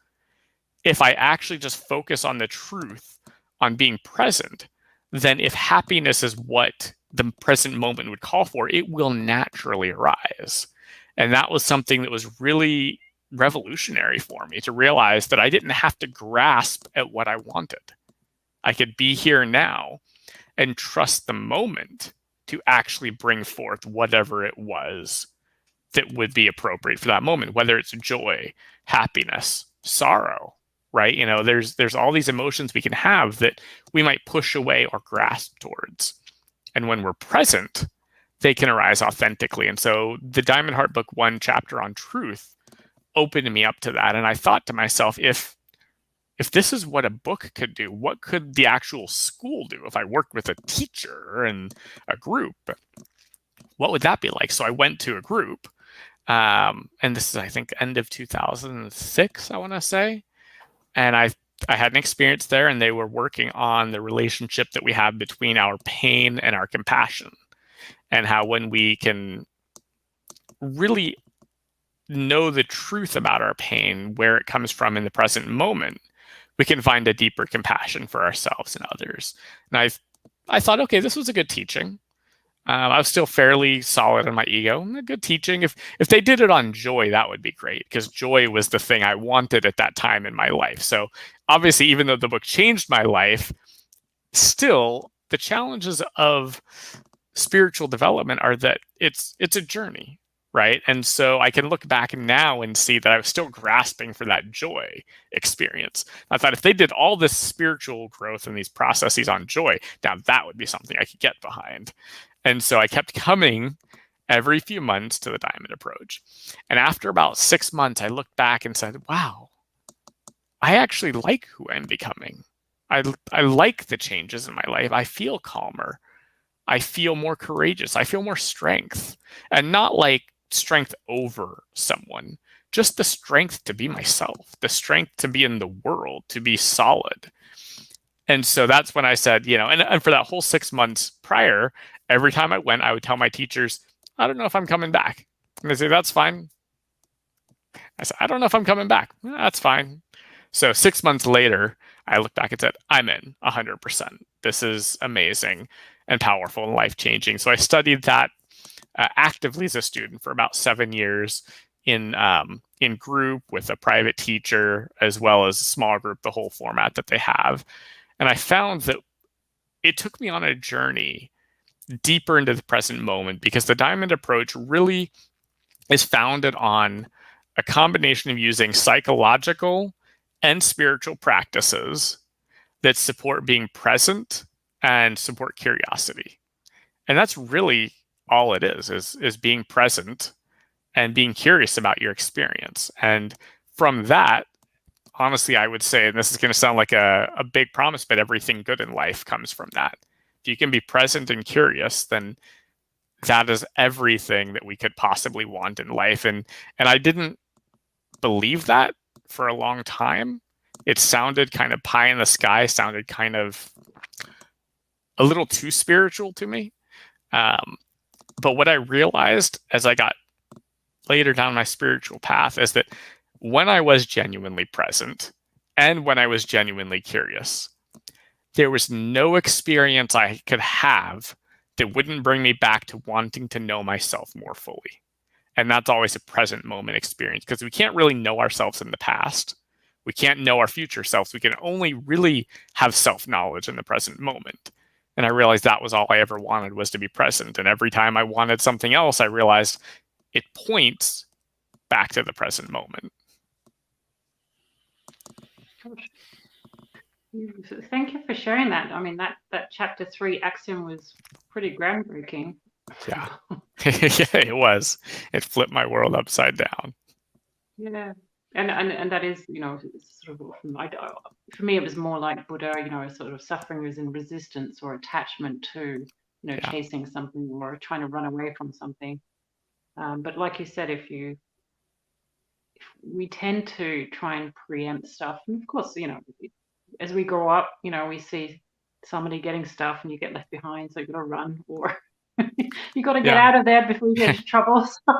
If I actually just focus on the truth, on being present, then if happiness is what the present moment would call for, it will naturally arise. And that was something that was really revolutionary for me, to realize that I didn't have to grasp at what I wanted. I could be here now and trust the moment to actually bring forth whatever it was that would be appropriate for that moment, whether it's joy, happiness, sorrow, right? There's all these emotions we can have that we might push away or grasp towards. And when we're present, they can arise authentically. And so the Diamond Heart Book 1 chapter on truth opened me up to that. And I thought to myself, if this is what a book could do, what could the actual school do if I worked with a teacher and a group? What would that be like? So I went to a group, and this is, I think, end of 2006, I want to say. And I had an experience there, and they were working on the relationship that we have between our pain and our compassion, and how when we can really know the truth about our pain, where it comes from in the present moment, we can find a deeper compassion for ourselves and others. And I thought, okay, this was a good teaching. I was still fairly solid in my ego. A good teaching. If they did it on joy, that would be great, because joy was the thing I wanted at that time in my life. So obviously, even though the book changed my life, still the challenges of spiritual development are that it's a journey, right? And so I can look back now and see that I was still grasping for that joy experience. I thought if they did all this spiritual growth and these processes on joy, now that would be something I could get behind. And so I kept coming every few months to the Diamond Approach. And after about 6 months, I looked back and said, wow, I actually like who I'm becoming. I like the changes in my life. I feel calmer. I feel more courageous. I feel more strength. And not like strength over someone, just the strength to be myself, the strength to be in the world, to be solid. And so that's when I said, and for that whole 6 months prior, every time I went, I would tell my teachers, I don't know if I'm coming back. And they say, that's fine. I said, I don't know if I'm coming back. That's fine. So 6 months later, I looked back and said, I'm in 100%. This is amazing and powerful and life-changing. So I studied that actively as a student for about 7 years in group with a private teacher, as well as a small group, the whole format that they have. And I found that it took me on a journey deeper into the present moment, because the Diamond Approach really is founded on a combination of using psychological and spiritual practices that support being present and support curiosity. And that's really all it is being present and being curious about your experience. And from that, honestly, I would say, and this is going to sound like a big promise, but everything good in life comes from that. If you can be present and curious, then that is everything that we could possibly want in life. And I didn't believe that for a long time. It sounded kind of pie in the sky, sounded kind of a little too spiritual to me. But what I realized as I got later down my spiritual path is that when I was genuinely present and when I was genuinely curious, there was no experience I could have that wouldn't bring me back to wanting to know myself more fully. And that's always a present moment experience, because we can't really know ourselves in the past. We can't know our future selves. We can only really have self-knowledge in the present moment. And I realized that was all I ever wanted, was to be present. And every time I wanted something else, I realized it points back to the present moment. Thank you for sharing that. I mean, that chapter 3 axiom was pretty groundbreaking. Yeah. Yeah, it was. It flipped my world upside down. Yeah. And that is, sort of, for me, it was more like Buddha, sort of suffering is in resistance or attachment to, chasing something or trying to run away from something. But like you said, if we tend to try and preempt stuff, and of course, as we grow up, we see somebody getting stuff and you get left behind, so you've got to run, or you got to get out of there before you get into trouble. So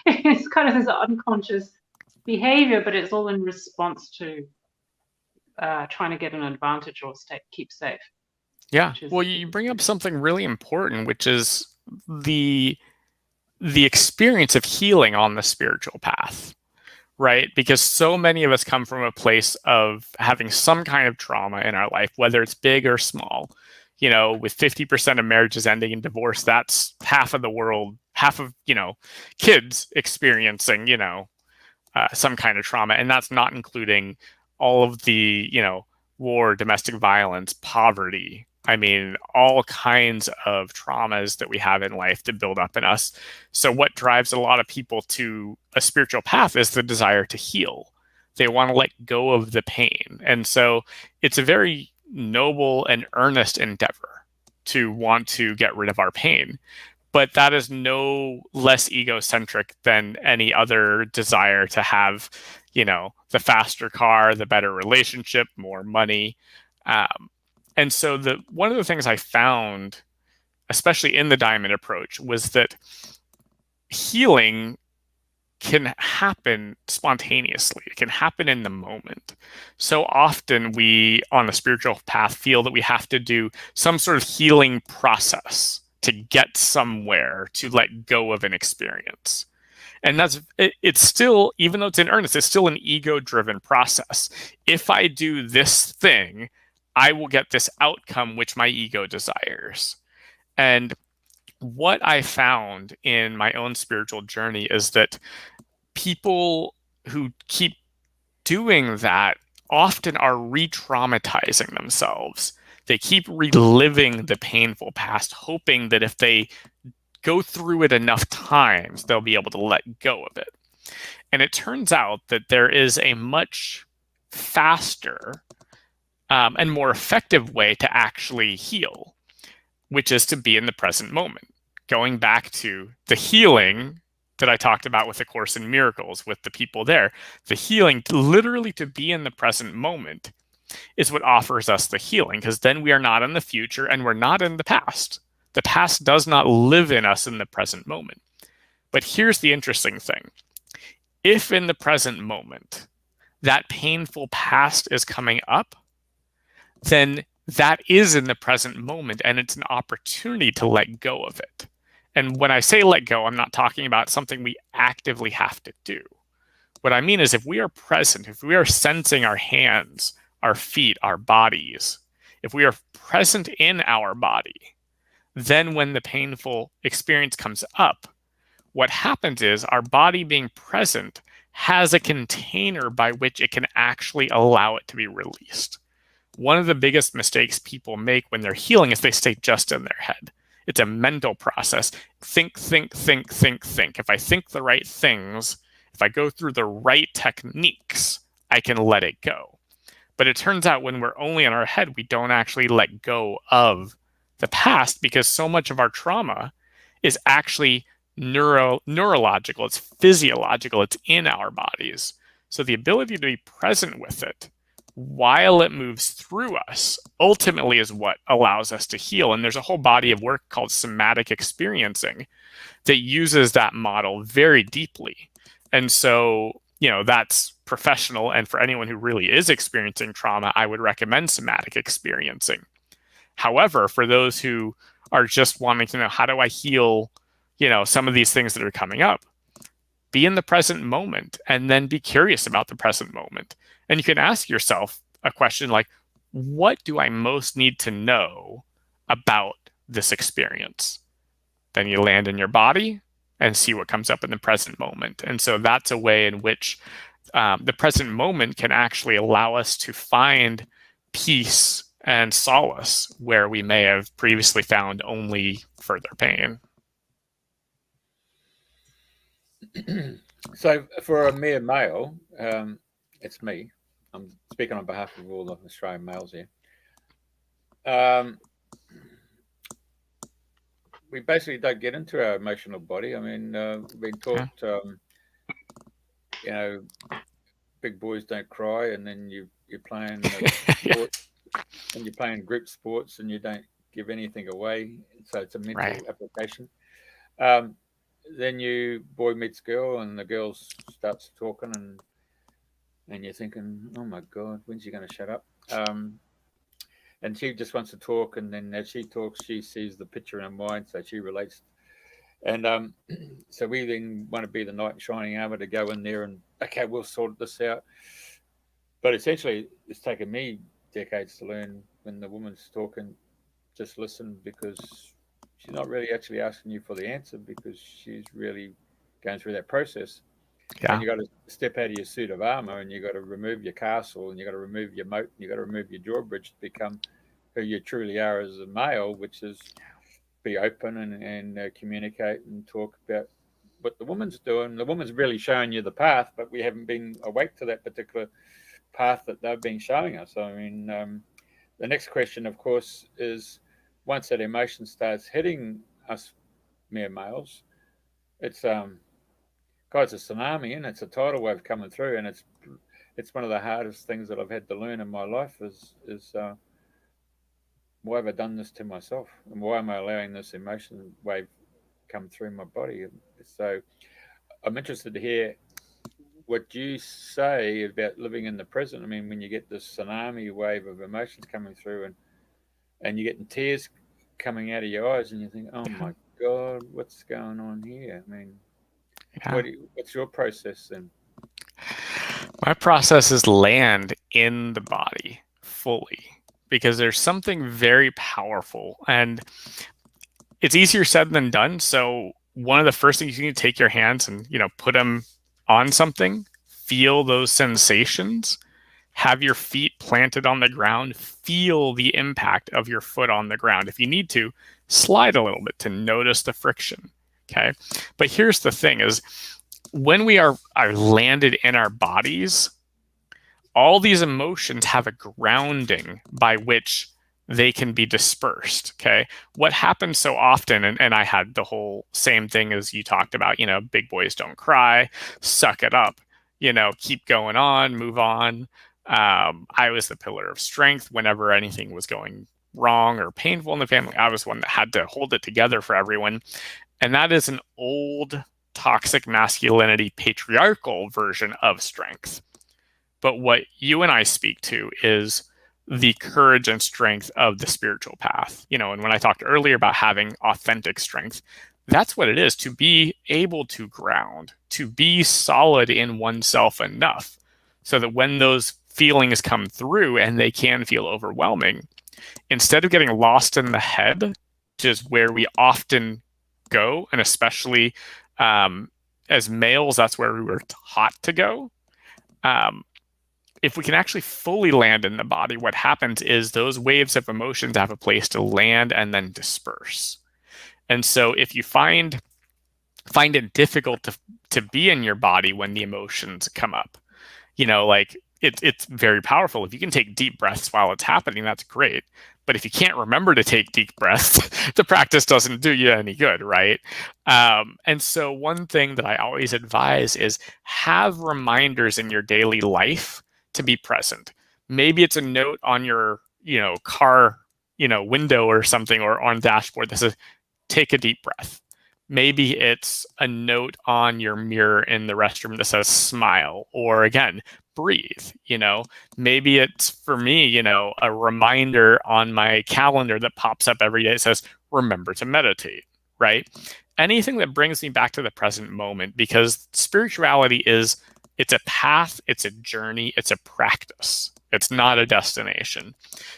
it's kind of this unconscious behavior, but it's all in response to trying to get an advantage or keep safe. Yeah. Well, you bring up something really important, which is the experience of healing on the spiritual path, right? Because so many of us come from a place of having some kind of trauma in our life, whether it's big or small. With 50% of marriages ending in divorce, that's half of the world, half of, kids experiencing, some kind of trauma. And that's not including all of the, war, domestic violence, poverty. I mean, all kinds of traumas that we have in life that build up in us. So what drives a lot of people to a spiritual path is the desire to heal. They want to let go of the pain. And so it's a very noble and earnest endeavor to want to get rid of our pain. But that is no less egocentric than any other desire to have, the faster car, the better relationship, more money. And so one of the things I found, especially in the Diamond Approach, was that healing can happen spontaneously. It can happen in the moment. So often we, on the spiritual path, feel that we have to do some sort of healing process to get somewhere, to let go of an experience. And it's still, even though it's in earnest, it's still an ego-driven process. If I do this thing, I will get this outcome which my ego desires. And what I found in my own spiritual journey is that people who keep doing that often are re-traumatizing themselves. They keep reliving the painful past, hoping that if they go through it enough times, they'll be able to let go of it. And it turns out that there is a much faster and more effective way to actually heal, which is to be in the present moment. Going back to the healing that I talked about with the Course in Miracles with the people there, the healing, literally to be in the present moment, is what offers us the healing, because then we are not in the future and we're not in the past. The past does not live in us in the present moment. But here's the interesting thing. If in the present moment that painful past is coming up, then that is in the present moment, and it's an opportunity to let go of it. And when I say let go, I'm not talking about something we actively have to do. What I mean is if we are present, if we are sensing our hands, our feet, our bodies, if we are present in our body, then when the painful experience comes up, what happens is our body being present has a container by which it can actually allow it to be released. One of the biggest mistakes people make when they're healing is they stay just in their head. It's a mental process. Think, think, think, think, think. If I think the right things, if I go through the right techniques, I can let it go. But it turns out when we're only in our head, we don't actually let go of the past, because so much of our trauma is actually neurological, it's physiological, it's in our bodies. So the ability to be present with it while it moves through us ultimately is what allows us to heal. And there's a whole body of work called somatic experiencing that uses that model very deeply. And so, that's professional. And for anyone who really is experiencing trauma, I would recommend somatic experiencing. However, for those who are just wanting to know, how do I heal, some of these things that are coming up, be in the present moment and then be curious about the present moment. And you can ask yourself a question like, what do I most need to know about this experience? Then you land in your body and see what comes up in the present moment. And so that's a way in which the present moment can actually allow us to find peace and solace where we may have previously found only further pain. So for a mere male, it's me. I'm speaking on behalf of all the Australian males here. We basically don't get into our emotional body. I mean, we've been taught, big boys don't cry, and then you're playing sports, and you're playing group sports, and you don't give anything away. So it's a mental application. Then boy meets girl, and the girl starts talking, and you're thinking, oh my God, when's she going to shut up? And she just wants to talk, and then as she talks, she sees the picture in her mind, so she relates. And so we then want to be the knight in shining armor to go in there and, okay, we'll sort this out. But essentially, it's taken me decades to learn when the woman's talking, just listen, because she's not really actually asking you for the answer, because she's really going through that process. Yeah. And you got to step out of your suit of armor, and you got to remove your castle, and you got to remove your moat, and you got to remove your drawbridge to become who you truly are as a male, which is be open and communicate and talk about what the woman's doing. The woman's really showing you the path, but we haven't been awake to that particular path that they've been showing us. I mean, the next question, of course, is once that emotion starts hitting us mere males, it's it's a tsunami, and it's a tidal wave coming through, and it's one of the hardest things that I've had to learn in my life is why have I done this to myself, and why am I allowing this emotion wave come through my body? So I'm interested to hear what you say about living in the present. I mean, when you get this tsunami wave of emotions coming through, and you're getting tears coming out of your eyes, and you think, oh my God, what's going on here? I mean, what's your process then? My process is land in the body fully, because there's something very powerful, and it's easier said than done. So one of the first things you need to take your hands and, put them on something, feel those sensations, have your feet planted on the ground, feel the impact of your foot on the ground. If you need to, slide a little bit to notice the friction. Okay. But here's the thing is when we are landed in our bodies, all these emotions have a grounding by which they can be dispersed. Okay. What happens so often, and I had the whole same thing as you talked about, big boys don't cry, suck it up, keep going on, move on. I was the pillar of strength whenever anything was going wrong or painful in the family. I was one that had to hold it together for everyone. And that is an old toxic masculinity patriarchal version of strength. But what you and I speak to is the courage and strength of the spiritual path. And when I talked earlier about having authentic strength, that's what it is, to be able to ground, to be solid in oneself enough so that when those feelings come through, and they can feel overwhelming, instead of getting lost in the head, which is where we often go, and especially as males, that's where we were taught to go. If we can actually fully land in the body, what happens is those waves of emotions have a place to land and then disperse. And so if you find it difficult to be in your body when the emotions come up, it's very powerful. If you can take deep breaths while it's happening, that's great. But if you can't remember to take deep breaths, the practice doesn't do you any good, right? And so one thing that I always advise is have reminders in your daily life to be present. Maybe it's a note on your, car, window or something, or on dashboard that says, take a deep breath. Maybe it's a note on your mirror in the restroom that says smile, or again, breathe. Maybe it's, for me, a reminder on my calendar that pops up every day that says, remember to meditate, right? Anything that brings me back to the present moment, because spirituality it's a path, it's a journey, it's a practice. It's not a destination.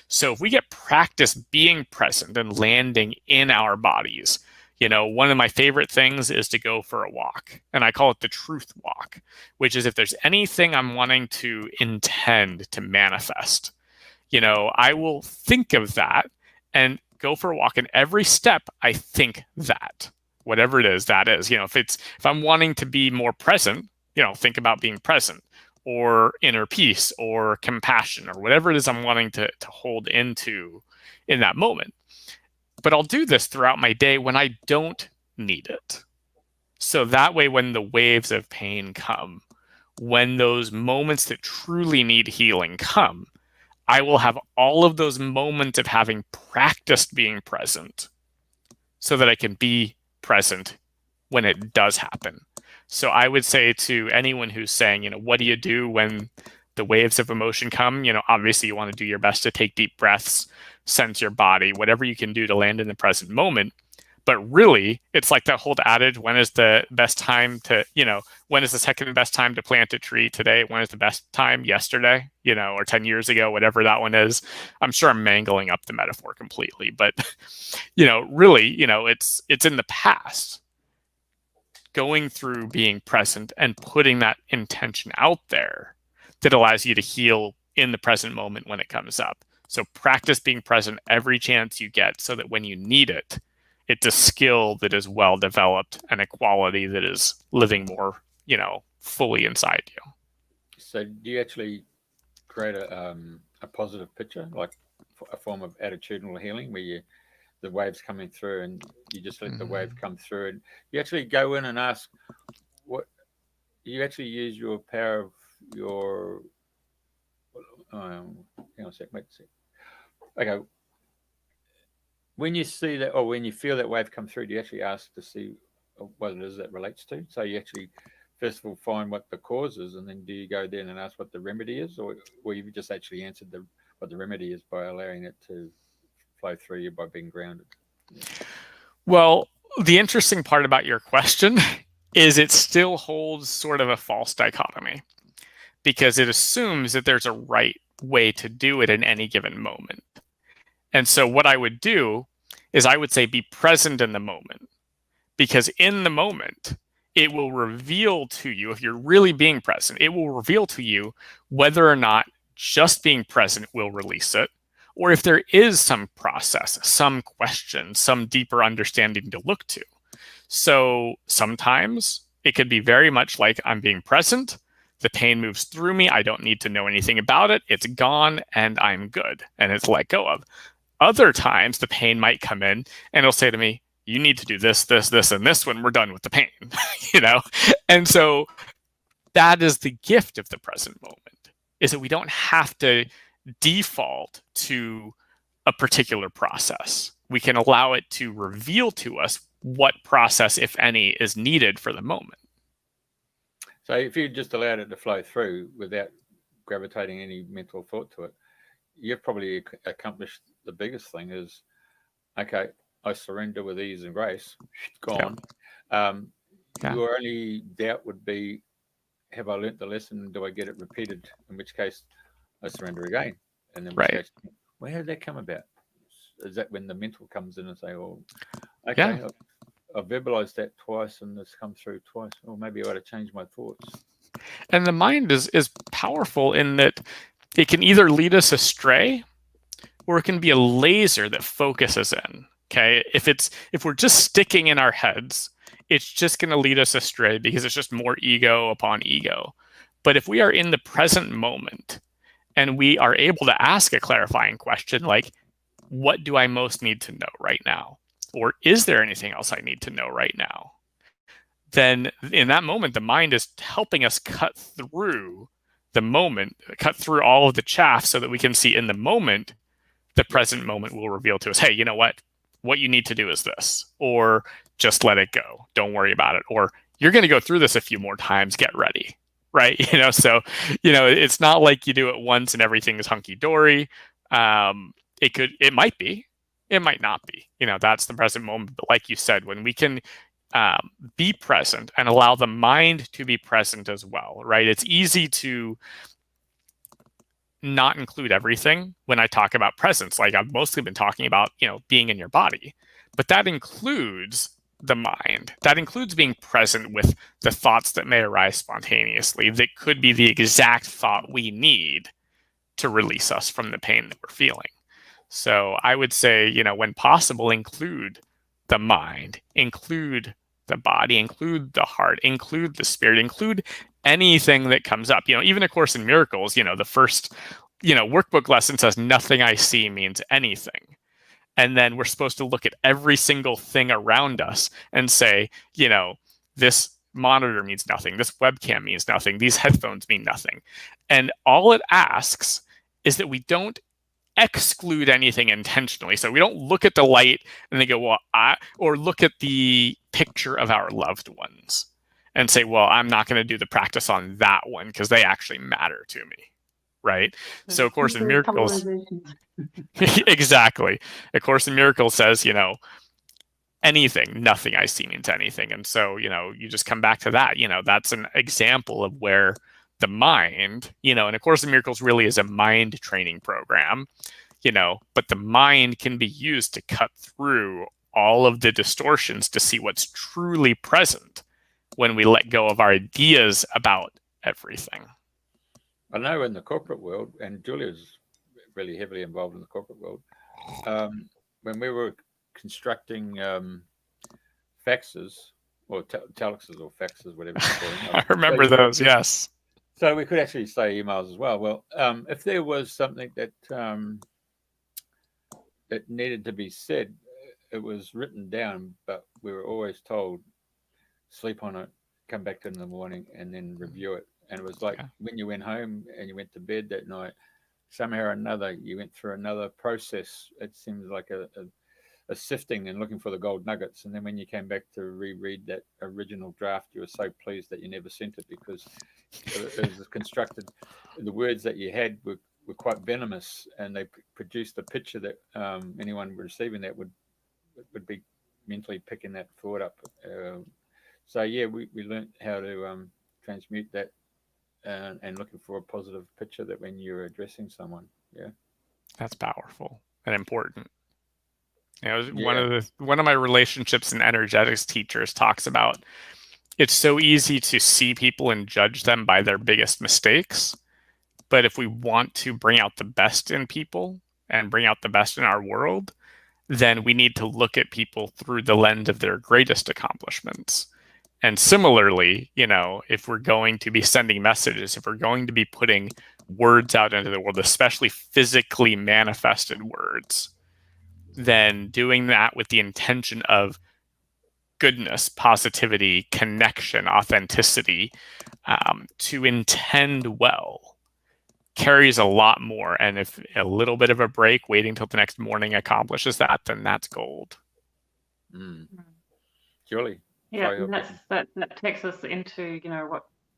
So if we get practice being present and landing in our bodies, one of my favorite things is to go for a walk, and I call it the truth walk, which is if there's anything I'm wanting to intend to manifest, I will think of that and go for a walk, and every step I think that, whatever it is, that is, if I'm wanting to be more present, think about being present, or inner peace, or compassion, or whatever it is I'm wanting to hold into in that moment. But I'll do this throughout my day when I don't need it. So that way, when the waves of pain come, when those moments that truly need healing come, I will have all of those moments of having practiced being present so that I can be present when it does happen. So I would say to anyone who's saying, what do you do when the waves of emotion come? Obviously you want to do your best to take deep breaths, sense your body, whatever you can do to land in the present moment. But really, it's like that whole adage, when is the best time to, when is the second best time to plant a tree today? When is the best time yesterday, or 10 years ago, whatever that one is. I'm sure I'm mangling up the metaphor completely, but, really, it's in the past. Going through being present and putting that intention out there that allows you to heal in the present moment when it comes up. So practice being present every chance you get so that when you need it, it's a skill that is well developed and a quality that is living more, fully inside you. So do you actually create a positive picture, like a form of attitudinal healing, where the waves coming through and you just let the wave come through, and you actually go in and ask, what you actually use your power of your hang on a sec, wait a sec. Okay, when you see that, or when you feel that wave come through, do you actually ask to see what it is that relates to? So you actually first of all find what the cause is, and then do you go there and ask what the remedy is, or you've just actually answered what the remedy is by allowing it to flow through you by being grounded? Well, the interesting part about your question is it still holds sort of a false dichotomy, because it assumes that there's a right way to do it in any given moment. And so what I would do is I would say be present in the moment, because in the moment, it will reveal to you, if you're really being present, it will reveal to you whether or not just being present will release it, or if there is some process, some question, some deeper understanding to look to. So sometimes it could be very much like I'm being present. The pain moves through me. I don't need to know anything about it. It's gone and I'm good and it's let go of. Other times the pain might come in and it'll say to me, you need to do this, this, this, and this when we're done with the pain, you know? And so that is the gift of the present moment, is that we don't have to default to a particular process. We can allow it to reveal to us what process, if any, is needed for the moment. So if you just allowed it to flow through without gravitating any mental thought to it, you've probably accomplished the biggest thing is, okay, I surrender with ease and grace, gone. Your only doubt would be, have I learnt the lesson? Do I get it repeated? In which case, I surrender again. And then, case, well, how did that come about? Is that when the mental comes in and say, "Oh, okay, I've verbalized that twice, and it's come through twice. Or maybe I ought to change my thoughts." And the mind is powerful in that it can either lead us astray, or it can be a laser that focuses in. Okay, if we're just sticking in our heads, it's just going to lead us astray because it's just more ego upon ego. But if we are in the present moment and we are able to ask a clarifying question like, what do I most need to know right now? Or is there anything else I need to know right now? Then in that moment, the mind is helping us cut through the moment, cut through all of the chaff so that we can see in the moment, the present moment will reveal to us, hey, you know what? What you need to do is this, or just let it go. Don't worry about it. Or you're going to go through this a few more times. Get ready. Right. So, it's not like you do it once and everything is hunky dory. It might be, it might not be, that's the present moment. But like you said, when we can be present and allow the mind to be present as well, right? It's easy to not include everything when I talk about presence. Like I've mostly been talking about, being in your body, but that includes the mind. That includes being present with the thoughts that may arise spontaneously that could be the exact thought we need to release us from the pain that we're feeling. So I would say, when possible, include the mind, include the body, include the heart, include the spirit, include anything that comes up. Even A Course in Miracles, the first, workbook lesson says nothing I see means anything. And then we're supposed to look at every single thing around us and say, this monitor means nothing. This webcam means nothing. These headphones mean nothing. And all it asks is that we don't exclude anything intentionally. So we don't look at the light and they go, or look at the picture of our loved ones and say, well, I'm not going to do the practice on that one because they actually matter to me. Right. So A Course in Miracles. Exactly. A Course in Miracles says, anything, nothing I see means anything. And so, you just come back to that, that's an example of where the mind, and A Course in Miracles really is a mind training program, but the mind can be used to cut through all of the distortions to see what's truly present when we let go of our ideas about everything. I know in the corporate world, and Julia's really heavily involved in the corporate world, when we were constructing faxes or telexes or faxes, whatever you call them. I remember those, yes. So we could actually say emails as well. Well, if there was something that that needed to be said, it was written down, but we were always told, sleep on it, come back to it in the morning, and then review it. And it was like when you went home and you went to bed that night, somehow or another, you went through another process. It seems like a sifting and looking for the gold nuggets. And then when you came back to reread that original draft, you were so pleased that you never sent it because it was constructed. The words that you had were quite venomous, and they produced a picture that anyone receiving that would be mentally picking that thought up. So yeah, we learned how to transmute that and looking for a positive picture that when you're addressing someone. Yeah, that's powerful and important. One of my relationships and energetics teachers talks about, it's so easy to see people and judge them by their biggest mistakes. But if we want to bring out the best in people and bring out the best in our world, then we need to look at people through the lens of their greatest accomplishments. And similarly, if we're going to be sending messages, if we're going to be putting words out into the world, especially physically manifested words, then doing that with the intention of goodness, positivity, connection, authenticity, to intend well carries a lot more. And if a little bit of a break, waiting till the next morning accomplishes that, then that's gold. Julie. Yeah, that takes us into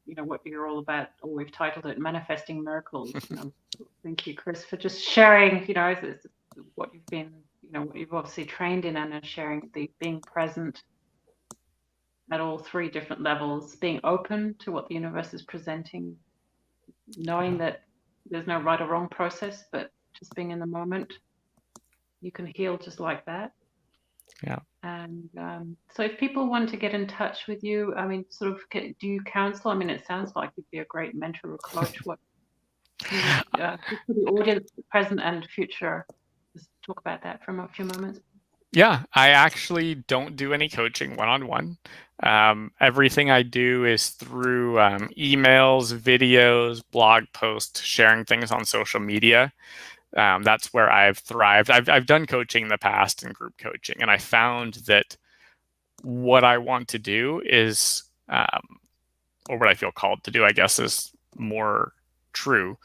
what you're all about, or we've titled it "Manifesting Miracles." Thank you, Chris, for just sharing. What you've been, what you've obviously trained in, and sharing the being present at all three different levels, being open to what the universe is presenting, knowing that there's no right or wrong process, but just being in the moment, you can heal just like that. Yeah. And so if people want to get in touch with you, I mean, do you counsel? I mean, it sounds like you'd be a great mentor or coach. What for the audience, present and future, just talk about that for a few moments. Yeah, I actually don't do any coaching one-on-one. Everything I do is through emails, videos, blog posts, sharing things on social media. That's where I've thrived. I've done coaching in the past and group coaching, and I found that what I want to do is, or what I feel called to do, I guess is more true,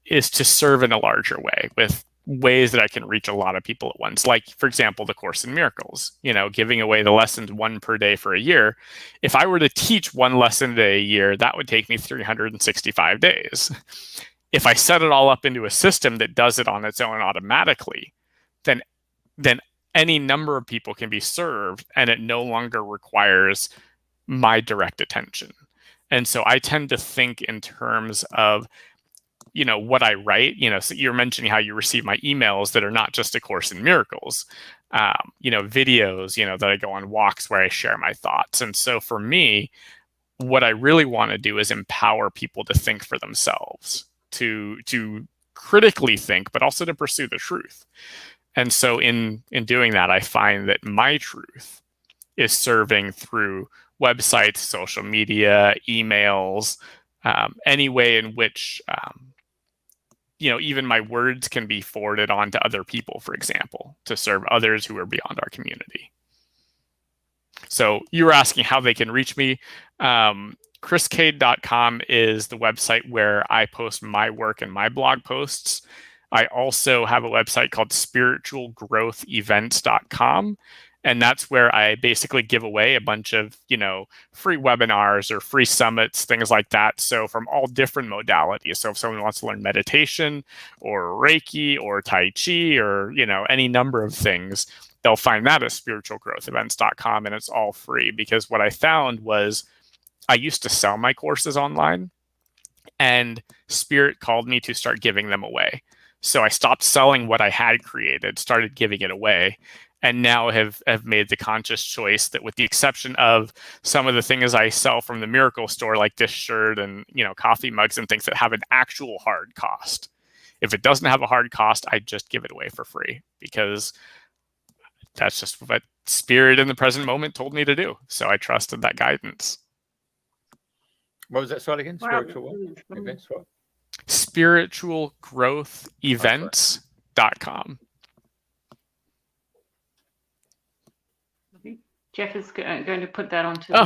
is to serve in a larger way with ways that I can reach a lot of people at once. Like, for example, the Course in Miracles, giving away the lessons one per day for a year. If I were to teach one lesson a day a year, that would take me 365 days. If I set it all up into a system that does it on its own automatically, then any number of people can be served, and it no longer requires my direct attention. And so I tend to think in terms of, what I write. So you're mentioning how you receive my emails that are not just A Course in Miracles, videos, that I go on walks where I share my thoughts. And so for me, what I really want to do is empower people to think for themselves, to critically think, but also to pursue the truth. And so in doing that, I find that my truth is serving through websites, social media, emails, any way in which, even my words can be forwarded on to other people, for example, to serve others who are beyond our community. So you were asking how they can reach me. chriscade.com is the website where I post my work and my blog posts. I also have a website called spiritualgrowthevents.com. And that's where I basically give away a bunch of, free webinars or free summits, things like that. So from all different modalities. So if someone wants to learn meditation or Reiki or Tai Chi or, any number of things, they'll find that at spiritualgrowthevents.com, and it's all free. Because what I found was I used to sell my courses online, and Spirit called me to start giving them away. So I stopped selling what I had created, started giving it away, and now have made the conscious choice that, with the exception of some of the things I sell from the Miracle Store, like this shirt and coffee mugs and things that have an actual hard cost, if it doesn't have a hard cost, I just give it away for free, because that's just what Spirit in the present moment told me to do. So I trusted that guidance. What was that site again? Spiritual events, what? Spiritualgrowthevents.com. Jeff is going to put that onto the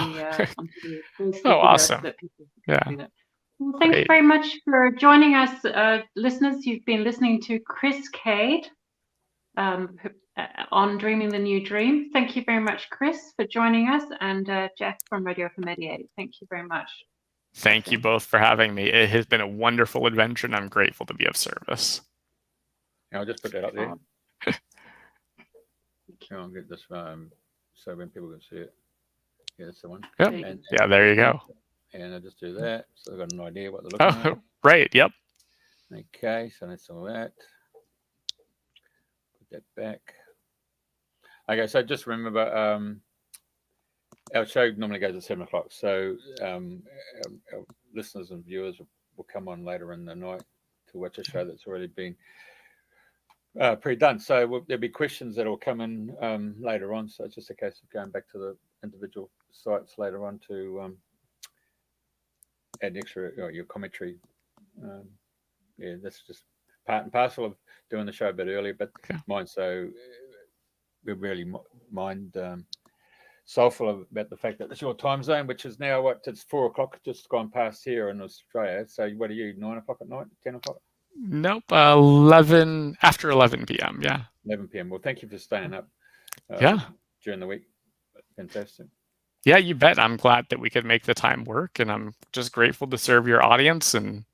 awesome. So that people can do that. Well, thanks very much for joining us, listeners. You've been listening to Chris Cade on Dreaming the New Dream. Thank you very much, Chris, for joining us, and Jeff from Radio for Mediate. Thank you very much. Thank you both for having me. It has been a wonderful adventure, and I'm grateful to be of service. I'll just put that up there. I'll get this so when people can see it. Yeah, that's the one. Yep. Yeah, there you go. And I'll just do that. So I've got an idea what they're looking at. Right, yep. Okay, so that's all that. Put that back. Okay, so just remember, our show normally goes at 7 o'clock. So our listeners and viewers will come on later in the night to watch a show that's already been pre-done. So there'll be questions that will come in later on. So it's just a case of going back to the individual sites later on to add extra your commentary. Yeah, that's just part and parcel of doing the show a bit earlier, but mine. So we're really mind soulful about the fact that it's your time zone, which is now it's 4 o'clock, just gone past here in Australia. So what are you, 9 o'clock at night, 10 o'clock? Nope, 11 after 11 p.m. Yeah. 11 p.m. Well, thank you for staying up. During the week. Fantastic. Yeah, you bet. I'm glad that we could make the time work, and I'm just grateful to serve your audience. And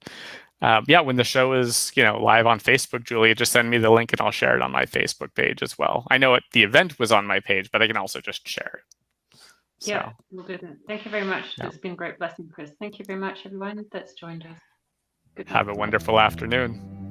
when the show is live on Facebook, Julia, just send me the link and I'll share it on my Facebook page as well. I know the event was on my page, but I can also just share it. Yeah, we'll do that. Thank you very much. It's been a great blessing, Chris. Thank you very much, everyone that's joined us. Have a wonderful afternoon.